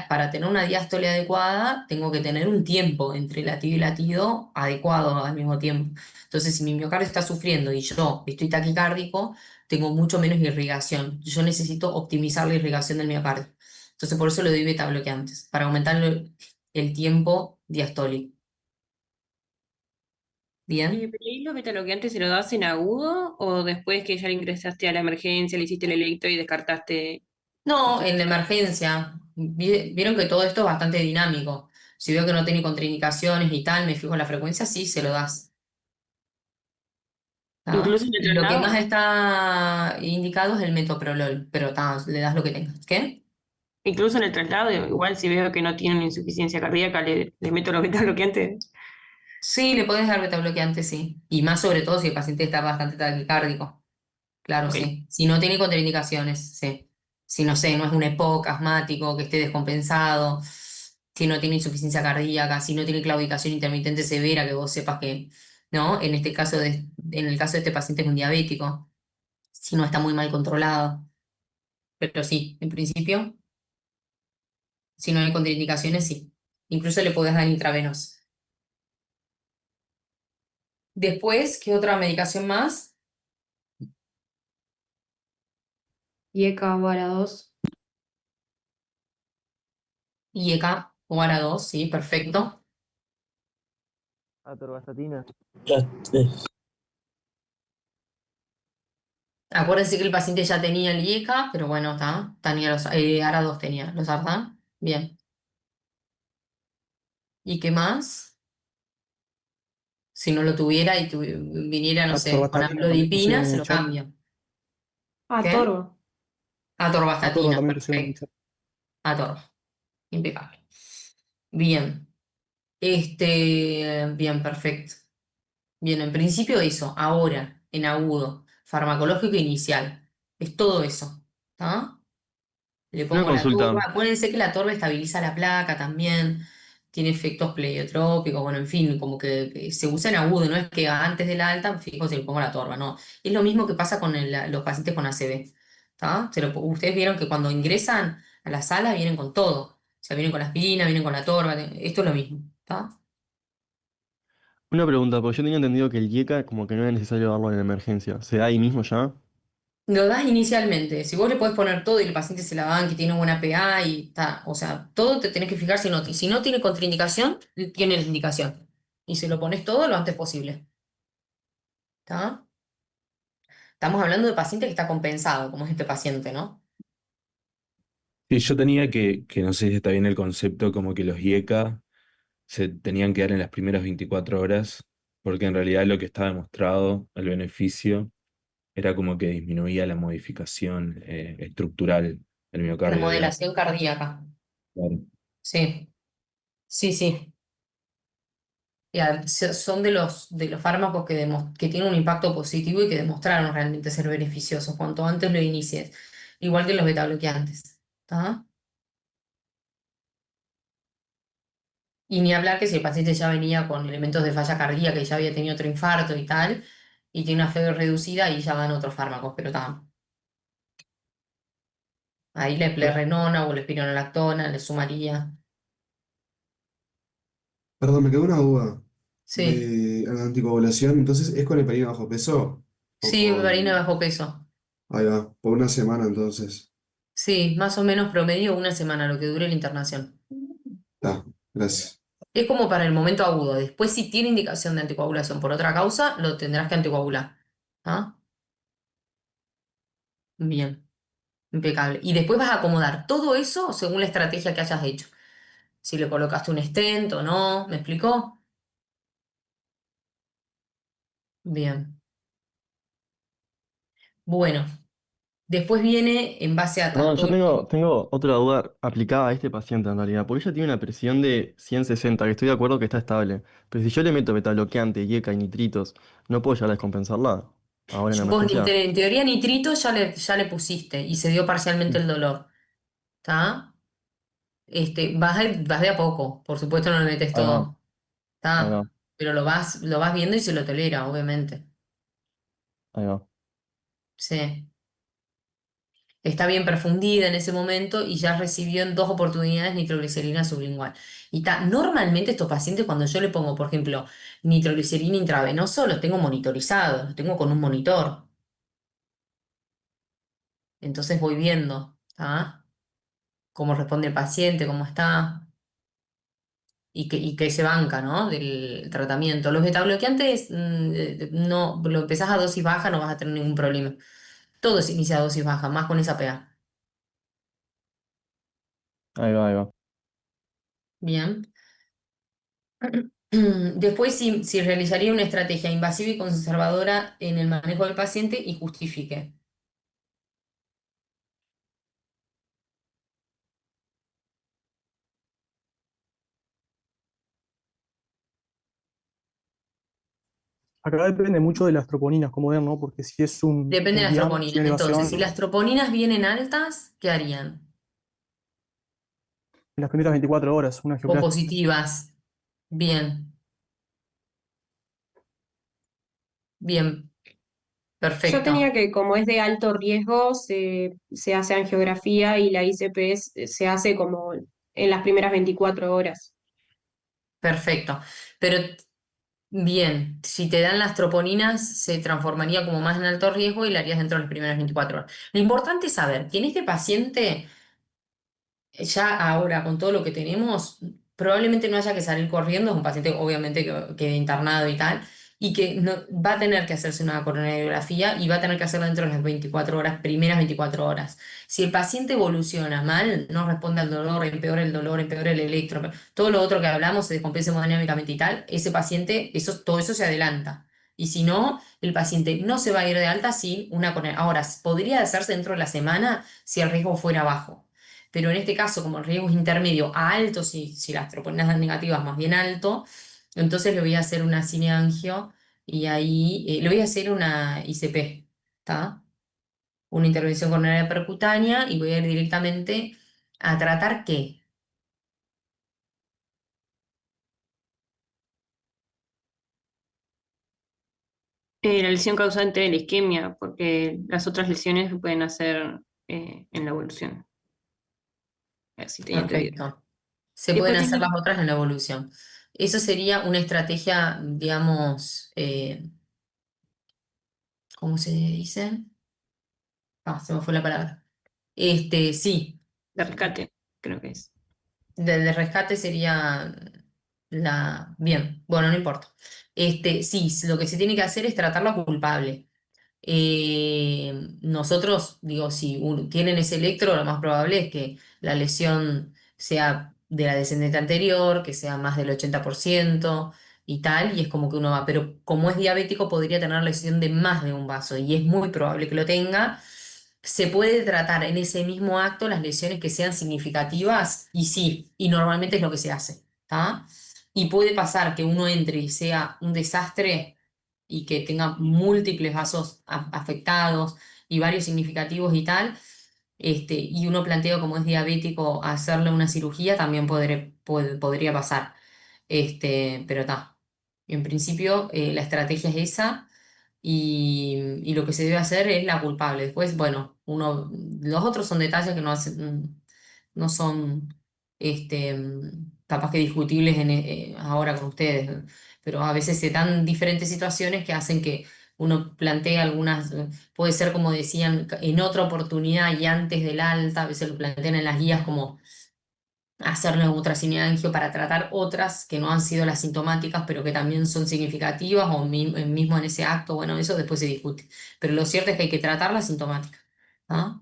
para tener una diástole adecuada, tengo que tener un tiempo entre latido y latido adecuado al mismo tiempo. Entonces, si mi miocardio está sufriendo y yo estoy taquicárdico, tengo mucho menos irrigación. Yo necesito optimizar la irrigación del miocardio. Entonces, por eso le doy beta bloqueantes, para aumentar el tiempo diastólico. ¿Bien? Pero ahí los beta-bloqueantes se lo das en agudo o después que ya le ingresaste a la emergencia, le hiciste el electro y descartaste. No, Este, en la emergencia. Vieron que todo esto es bastante dinámico. Si veo que no tiene contraindicaciones y tal, me fijo en la frecuencia, sí, se lo das. ¿Tá? incluso en el Y lo que más traslado, está indicado es el metoprolol, pero le das lo que tengas. ¿Qué? incluso en el traslado, igual si veo que no tienen insuficiencia cardíaca, le meto los beta-bloqueantes. Sí, le podés dar beta bloqueante, sí. Y más sobre todo si el paciente está bastante taquicárdico. Claro, Ok. sí. Si no tiene contraindicaciones, sí. Si no sé, no es un EPOC asmático que esté descompensado, si no tiene insuficiencia cardíaca, si no tiene claudicación intermitente severa, que vos sepas que, ¿no? En el caso de este paciente es un diabético, si no está muy mal controlado. Pero sí, en principio, si no hay contraindicaciones, sí. Incluso le podés dar intravenoso. Después, ¿qué otra medicación más? IECA, VARA2. IECA o ARA2, sí, perfecto. Atorvastatina. Acuérdense que el paciente ya tenía el IECA, pero bueno, está. Tenía ARA2 tenía, los ARDA. Bien. ¿Y qué más? Si no lo tuviera y viniera, no sé, con Atorvastatina también amlodipina, pusieron en se el lo chat. cambio. Ah, ¿Qué? Torva. Atorva Atorvastatina, también pusieron en el perfecto. chat. Atorva, impecable. Bien. Bien, perfecto. Bien, en principio eso, ahora, en agudo, farmacológico inicial. Es todo eso. ¿Está? Le Una pongo la torba. consulta. Acuérdense que la torba estabiliza la placa también, tiene efectos pleiotrópicos, bueno, en fin, como que se usa en agudo, no es que antes de la alta, fijo si le pongo la torba, no. Es lo mismo que pasa con los pacientes con ACV. ¿Tá? Ustedes vieron que cuando ingresan a la sala vienen con todo. O sea, vienen con la aspirina, vienen con la torba, esto es lo mismo. ¿Tá? Una pregunta, porque yo tenía entendido que el IECA como que no era necesario darlo en emergencia. ¿Se da ahí mismo ya? Lo das inicialmente. Si vos le podés poner todo y el paciente se la banca y tiene buena PA y está, o sea, todo te tenés que fijar si no tiene contraindicación, tiene la indicación. Y se lo pones todo lo antes posible. ¿Está? Estamos hablando de paciente que está compensado, como es este paciente, ¿no? Sí, yo tenía que no sé si está bien el concepto, como que los IECA se tenían que dar en las primeras 24 horas, porque en realidad lo que está demostrado, el beneficio, era como que disminuía la modificación estructural del miocardio, digamos. Remodelación cardíaca. Claro. Sí, sí, sí. Son de los fármacos que tienen un impacto positivo y que demostraron realmente ser beneficiosos cuanto antes lo inicies. Igual que los betabloqueantes. ¿Está? Y ni hablar que si el paciente ya venía con elementos de falla cardíaca y ya había tenido otro infarto y tal, y tiene una fiebre reducida, y ya dan otros fármacos, pero ahí la eplerenona o la espironolactona le sumaría. Perdón, me quedó una duda Sí, de la anticoagulación. Entonces, ¿es con heparina bajo peso? O sí, heparina con... bajo peso. Ahí va, por una semana entonces. Sí, más o menos promedio una semana, lo que dure la internación. Está, gracias. Es como para el momento agudo. Después, si tiene indicación de anticoagulación por otra causa, lo tendrás que anticoagular. ¿Ah? Bien, impecable. Y después vas a acomodar todo eso según la estrategia que hayas hecho. Si le colocaste un stent o no, ¿me explicó? Bien. Bueno, después viene en base a Perdón, yo todo tengo otra duda aplicada a este paciente en realidad, porque ella tiene una presión de 160, que estoy de acuerdo que está estable, pero si yo le meto betabloqueante, IECA y nitritos, ¿no puedo llegar a descompensarla ahora en Vos emergencia? en teoría nitrito ya le pusiste y se dio parcialmente el dolor. ¿Está? vas de a poco, por supuesto no le metes Ahí va, todo, ahí ¿está? va, Pero lo vas viendo y se lo tolera, obviamente. ahí va. Sí. Está bien perfundida en ese momento y ya recibió en 2 oportunidades nitroglicerina sublingual. Normalmente estos pacientes, cuando yo le pongo, por ejemplo, nitroglicerina intravenoso, los tengo monitorizados, los tengo con un monitor. Entonces voy viendo, ¿tá? Cómo responde el paciente, cómo está y que se banca, ¿no? Del tratamiento. Los betabloqueantes, no, lo empezás a dosis baja, no vas a tener ningún problema. Todo se inicia a dosis baja, más con esa PA. Ahí va, ahí va. Bien. Después, si realizaría una estrategia invasiva y conservadora en el manejo del paciente y justifique. Acá depende mucho de las troponinas, como ven, ¿no? Porque si es Depende de un las DIAM sin troponinas. Entonces, si elevación, las troponinas vienen altas, ¿qué harían? en las primeras 24 horas, una O angioplastia. positivas. Bien, bien, Yo perfecto. tenía que, como es de alto riesgo, se hace angiografía y la ICP se hace como en las primeras 24 horas. Perfecto. Pero bien, si te dan las troponinas, se transformaría como más en alto riesgo y la harías dentro de las primeras 24 horas. Lo importante es saber que en este paciente ya ahora, con todo lo que tenemos, probablemente no haya que salir corriendo, es un paciente obviamente que quede internado y tal, y que va a tener que hacerse una coronariografía y va a tener que hacerla dentro de las 24 horas, primeras 24 horas. Si el paciente evoluciona mal, no responde al dolor, empeora el electro, todo lo otro que hablamos, se descompensa hemodinámicamente y tal, ese paciente, todo eso se adelanta. Y si no, el paciente no se va a ir de alta sin una coronariografía. Ahora, podría hacerse dentro de la semana si el riesgo fuera bajo. Pero en este caso, como el riesgo es intermedio a alto, si las troponinas dan negativas, más bien alto, entonces le voy a hacer una cineangio y ahí le voy a hacer una ICP, ¿está? Una intervención coronaria percutánea y voy a ir directamente a tratar qué. La lesión causante de la isquemia, porque las otras lesiones se pueden hacer en la evolución. Así tenía entendido. Perfecto. Se pueden Después hacer las tenía otras en la evolución. Eso sería una estrategia, digamos, ¿cómo se dice? Se me fue la palabra. Sí. de rescate, creo que es. De rescate sería Bien, bueno, no importa. Sí, lo que se tiene que hacer es tratarla culpable. Nosotros, digo, si tienen ese electro, lo más probable es que la lesión sea de la descendente anterior, que sea más del 80% y tal, y es como que uno va, pero como es diabético podría tener lesión de más de un vaso y es muy probable que lo tenga. Se puede tratar en ese mismo acto las lesiones que sean significativas y sí, y normalmente es lo que se hace, ¿tá? Y puede pasar que uno entre y sea un desastre y que tenga múltiples vasos afectados y varios significativos y tal, y uno plantea como es diabético hacerle una cirugía, también podría pasar. Pero está. En principio, la estrategia es esa y lo que se debe hacer es la culpable. Después, bueno, los otros son detalles que no son capaz que discutibles ahora con ustedes, pero a veces se dan diferentes situaciones que hacen que uno plantee algunas, puede ser como decían, en otra oportunidad y antes del alta, a veces lo plantean en las guías como hacerle otra cineangio para tratar otras que no han sido las sintomáticas, pero que también son significativas o mismo en ese acto, bueno, eso después se discute. Pero lo cierto es que hay que tratar las sintomáticas. ¿Ah?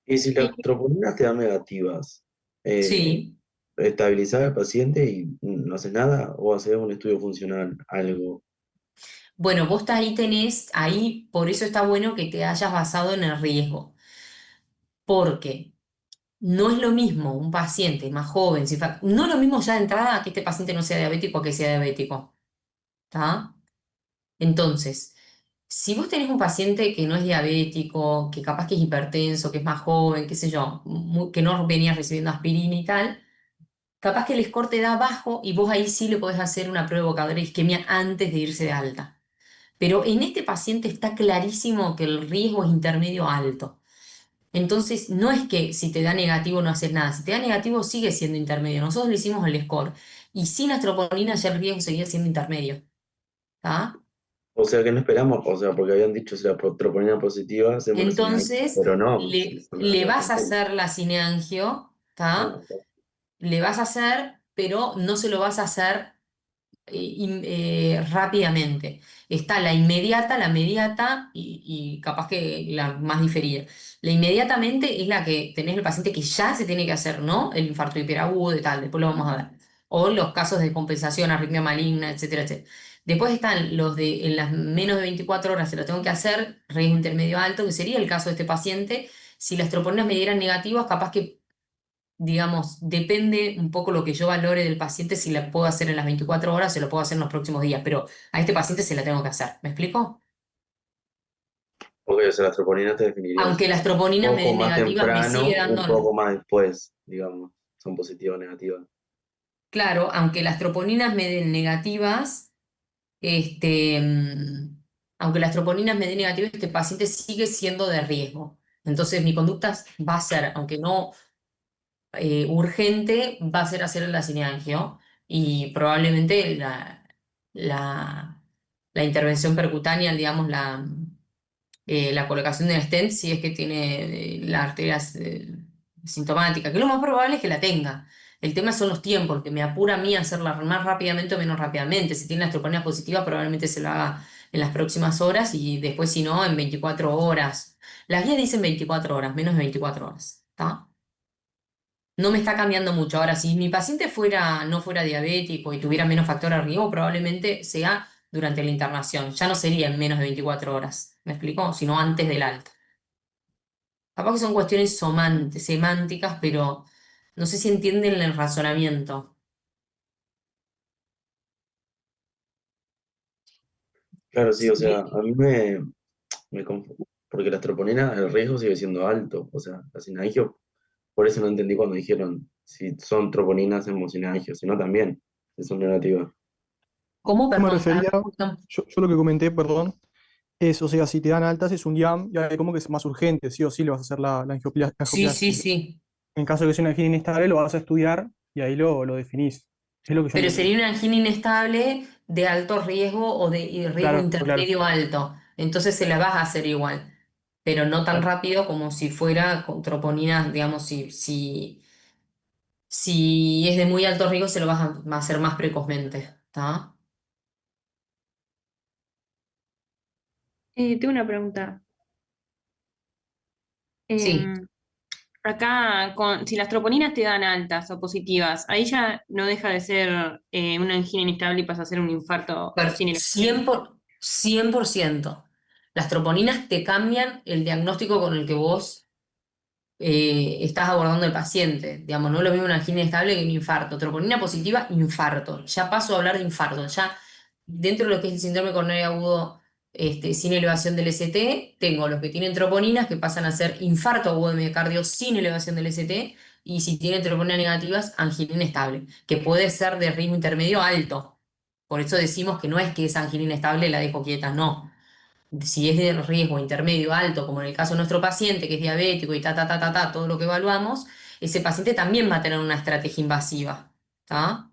Y si las troponinas te dan negativas, eh, Sí. ¿estabilizar al paciente y no haces nada? ¿O hacer un estudio funcional, algo? Bueno, ahí por eso está bueno que te hayas basado en el riesgo, porque no es lo mismo un paciente más joven, no es lo mismo ya de entrada que este paciente no sea diabético a que sea diabético. ¿Está? Entonces, Si vos tenés un paciente que no es diabético, que capaz que es hipertenso, que es más joven, qué sé yo, que no venía recibiendo aspirina y tal, capaz que el score te da bajo y vos ahí sí le podés hacer una prueba evocadora de isquemia antes de irse de alta. Pero en este paciente está clarísimo que el riesgo es intermedio alto. Entonces, no es que si te da negativo no haces nada. Si te da negativo sigue siendo intermedio. Nosotros le hicimos el score y sin astroponina ya el riesgo seguía siendo intermedio. ¿Tá? O sea que no esperamos, o sea, porque habían dicho si la troponina positiva, hacemos la señal, Entonces, pero no, si le, son le negativas vas a tampoco. hacer la cineangio, ¿tá? Ah, ok. Le vas a hacer, pero no se lo vas a hacer rápidamente. Está la inmediata, la mediata y capaz que la más diferida. La inmediatamente es la que tenés el paciente que ya se tiene que hacer, ¿no? El infarto hiperagudo y tal, después lo vamos a ver. O los casos de compensación, arritmia maligna, etcétera, etcétera. Después están los de en las menos de 24 horas se lo tengo que hacer, riesgo intermedio alto, que sería el caso de este paciente. Si las troponinas me dieran negativas, capaz que digamos, depende un poco lo que yo valore del paciente, si la puedo hacer en las 24 horas, se lo puedo hacer en los próximos días, pero a este paciente se la tengo que hacer. ¿Me explico? Ok, o sea, las troponinas te definirían Aunque si las son un troponinas me poco den más negativas, me temprano sigue o un dando, poco más después, digamos, son positivas o negativas. claro, aunque las troponinas me den negativas, este, aunque las troponinas me den negativas, este paciente sigue siendo de riesgo. Entonces mi conducta va a ser, aunque no urgente, va a ser hacer el cineangio y probablemente la intervención percutánea, digamos, la colocación de stent, si es que tiene la arteria sintomática, que lo más probable es que la tenga. El tema son los tiempos, que me apura a mí a hacerla más rápidamente o menos rápidamente. Si tiene la troponina positiva, probablemente se lo haga en las próximas horas y después, si no, en 24 horas. Las guías dicen 24 horas, menos de 24 horas. ¿Está? No me está cambiando mucho. Ahora, si mi paciente no fuera diabético y tuviera menos factor de riesgo, probablemente sea durante la internación. Ya no sería en menos de 24 horas, ¿me explico? Sino antes del alta. Capaz que son cuestiones semánticas, pero no sé si entienden el razonamiento. Claro, sí, o sea, Sí. a mí me porque las troponinas, el riesgo sigue siendo alto, o sea, la sinagio, por eso no entendí cuando dijeron si son troponinas hacemos sinagio, sino también, si son negativas. ¿Cómo, Yo me perdón? refería, yo lo que comenté, perdón, es, o sea, si te dan altas es un IAM, ya como que es más urgente, sí o sí le vas a hacer la la Sí, sí, angioplastia. sí. En caso de que sea una angina inestable, lo vas a estudiar y ahí lo definís. Es lo que yo Pero entendí. sería una angina inestable de alto riesgo o de riesgo Claro, claro. intermedio alto. Entonces se la vas a hacer igual, pero no tan Claro. rápido como si fuera con troponinas, digamos, si es de muy alto riesgo, se lo vas a hacer más precozmente. ¿Está? Tengo una pregunta. Sí. Em, Acá, si las troponinas te dan altas o positivas, ahí ya no deja de ser una angina inestable y pasa a ser un infarto Pero sin elevación. 100%. Las troponinas te cambian el diagnóstico con el que vos estás abordando el paciente. Digamos, no es lo mismo una angina estable que un infarto. Troponina positiva, infarto. Ya paso a hablar de infarto. Ya dentro de lo que es el síndrome coronario agudo sin elevación del ST, tengo los que tienen troponinas que pasan a ser infarto agudo de miocardio sin elevación del ST. Y si tienen troponinas negativas, angina inestable, que puede ser de ritmo intermedio alto. Por eso decimos que no es que esa angina inestable la dejo quieta, no. Si es de riesgo intermedio alto, como en el caso de nuestro paciente, que es diabético y todo lo que evaluamos, ese paciente también va a tener una estrategia invasiva, ¿tá?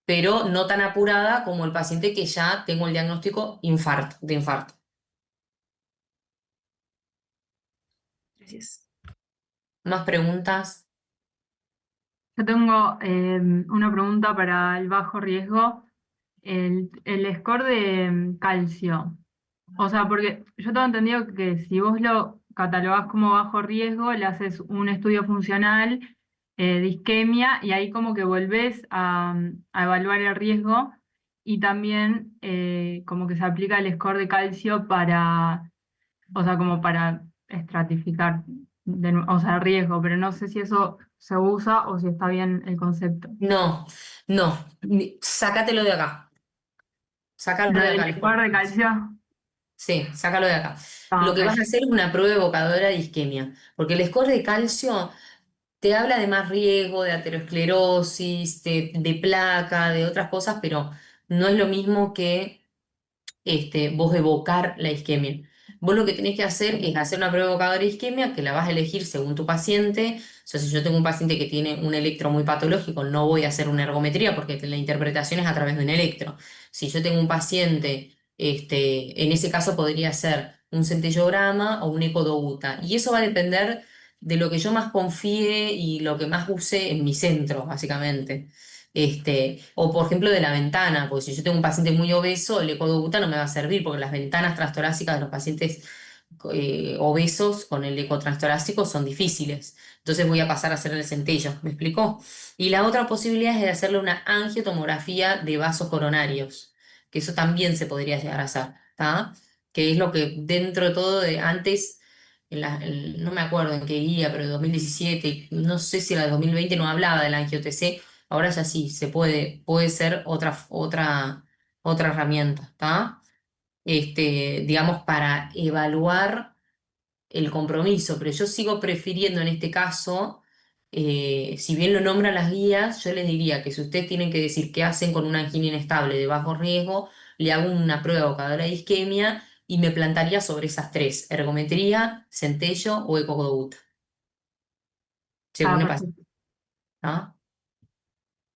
Pero no tan apurada como el paciente que ya tengo el diagnóstico de infarto. Gracias. ¿Más preguntas? Yo tengo una pregunta para el bajo riesgo, el score de calcio. O sea, porque yo tengo entendido que si vos lo catalogás como bajo riesgo, le haces un estudio funcional de isquemia y ahí como que volvés a evaluar el riesgo y también como que se aplica el score de calcio para, o sea, como para estratificar, o sea, el riesgo, pero no sé si eso se usa o si está bien el concepto. No, no, sácatelo de acá. Sácalo Lo de del acá, licor de calcio. sí, sácalo de acá. Ah, Lo que ok. vas a hacer es una prueba evocadora de isquemia, porque el score de calcio te habla de más riesgo, de aterosclerosis, de placa, de otras cosas, pero no es lo mismo que vos evocar la isquemia. Vos lo que tenés que hacer es hacer una prueba evocadora de isquemia que la vas a elegir según tu paciente. O sea, si yo tengo un paciente que tiene un electro muy patológico, no voy a hacer una ergometría porque la interpretación es a través de un electro. Si yo tengo un paciente, en ese caso podría ser un centellograma o un ecodobuta. Y eso va a depender de lo que yo más confíe y lo que más use en mi centro, básicamente. O por ejemplo de la ventana, porque si yo tengo un paciente muy obeso, el ecodobuta no me va a servir porque las ventanas transtorácicas de los pacientes obesos con el eco transtorácico son difíciles. Entonces voy a pasar a hacer el centello, ¿me explicó? Y la otra posibilidad es de hacerle una angiotomografía de vasos coronarios, que eso también se podría llegar a hacer, ¿tá? Que es lo que dentro de todo de antes, no me acuerdo en qué guía, pero en 2017, no sé si la de 2020 no hablaba de la angio-TC. Ahora ya sí, puede ser otra herramienta, ¿está? Digamos, para evaluar el compromiso, pero yo sigo prefiriendo en este caso, si bien lo nombran las guías, yo les diría que si ustedes tienen que decir qué hacen con una angina inestable de bajo riesgo, le hago una prueba evocadora de isquemia y me plantaría sobre esas tres: ergometría, centello o ecogodut, Ah, según el paciente, perfecto. ¿tá?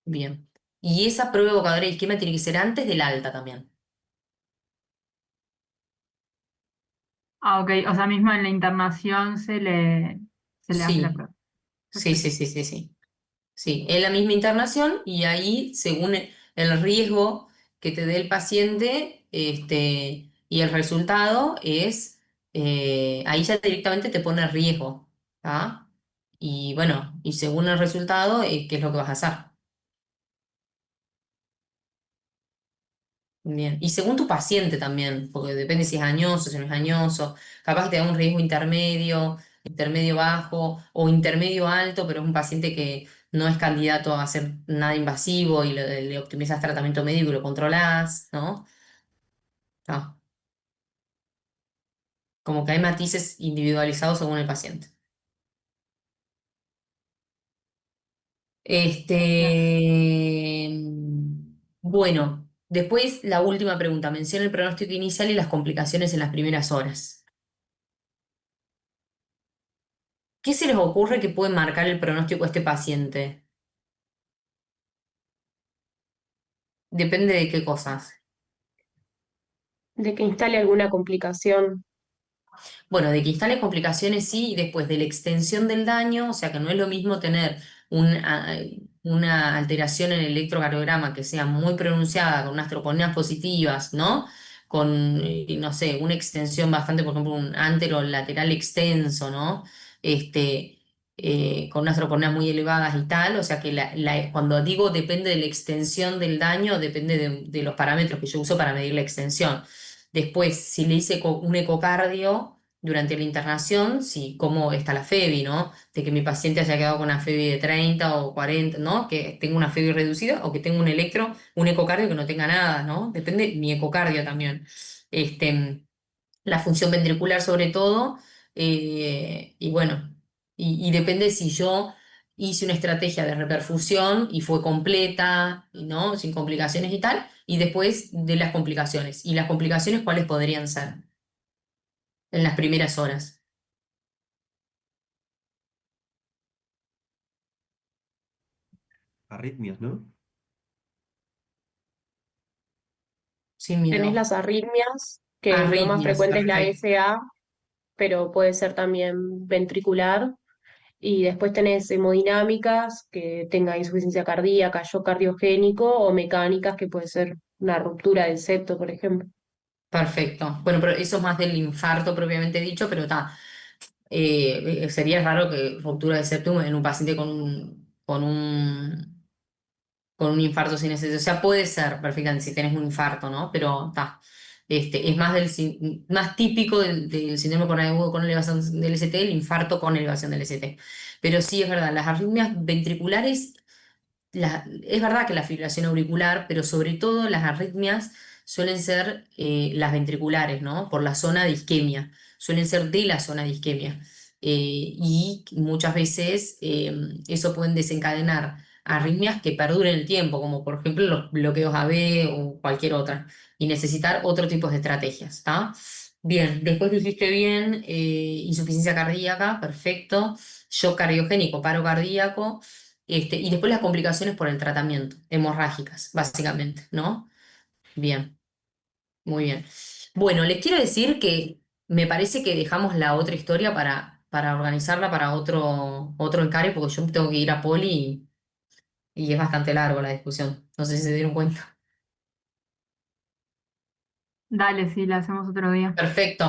Bien. Y esa prueba evocadora de isquemia tiene que ser antes del alta también. Ah, ok. O sea, mismo en la internación se le hace la Sí, prueba. sí, sí, Perfecto. sí, sí, sí. Sí, es la misma internación y ahí, según el riesgo que te dé el paciente, y el resultado es, ahí ya directamente te pone riesgo, ¿tá? Y bueno, y según el resultado, ¿qué es lo que vas a hacer? Bien. Y según tu paciente también, porque depende si es añoso, si no es añoso, capaz que te da un riesgo intermedio, intermedio bajo o intermedio alto, pero es un paciente que no es candidato a hacer nada invasivo y le optimizas tratamiento médico y lo controlás, ¿no? Ah, como que hay matices individualizados según el paciente. Bueno, después la última pregunta. Menciona el pronóstico inicial y las complicaciones en las primeras horas. ¿Qué se les ocurre que puede marcar el pronóstico de este paciente? Depende de qué cosas. De que instale alguna complicación. Bueno, de que instale complicaciones sí, y después de la extensión del daño, o sea que no es lo mismo tener una alteración en el electrocardiograma que sea muy pronunciada, con unas troponías positivas, ¿no? Con, no sé, una extensión bastante, por ejemplo, un anterolateral extenso, ¿no? Este, con unas troponías muy elevadas y tal, o sea que cuando digo depende de la extensión del daño, depende de los parámetros que yo uso para medir la extensión. Después, si le hice un ecocardio durante la internación, sí, cómo está la FEBI, ¿no? De que mi paciente haya quedado con una FEBI de 30 o 40, ¿no? Que tenga una FEBI reducida o que tenga un un ecocardio que no tenga nada, ¿no? Depende mi ecocardio también. Este, la función ventricular sobre todo, y bueno, y depende si yo hice una estrategia de reperfusión y fue completa, ¿no? Sin complicaciones y tal, y después de las complicaciones. ¿Y las complicaciones cuáles podrían ser en las primeras horas? Arritmias, ¿no? Sin Tenés miedo. las arritmias, que lo más Arritmias, frecuente es la perfecto. FA, pero puede ser también ventricular. Y después tenés hemodinámicas, que tenga insuficiencia cardíaca, shock cardiogénico, o mecánicas, que puede ser una ruptura del septo, por ejemplo. Perfecto. Bueno, pero eso es más del infarto propiamente dicho, pero está. Sería raro que ruptura de septum en un paciente con un infarto sin necesidad. O sea, puede ser perfectamente si tenés un infarto, ¿no? Pero está. Es más más típico del síndrome coronario agudo con elevación del ST, el infarto con elevación del ST. Pero sí es verdad, las arritmias ventriculares, es verdad que la fibrilación auricular, pero sobre todo las arritmias suelen ser las ventriculares, ¿no? Por la zona de isquemia, suelen ser de la zona de isquemia. Y muchas veces eso pueden desencadenar arritmias que perduren el tiempo, como por ejemplo los bloqueos AB o cualquier otra, y necesitar otro tipo de estrategias, ¿está? Bien, después lo hiciste bien, insuficiencia cardíaca, perfecto, shock cardiogénico, paro cardíaco, y después las complicaciones por el tratamiento, hemorrágicas, básicamente, ¿no? Bien, muy bien. Bueno, les quiero decir que me parece que dejamos la otra historia para organizarla para otro encare, porque yo tengo que ir a Poli y es bastante largo la discusión. No sé si se dieron cuenta. Dale, sí, la hacemos otro día. Perfecto.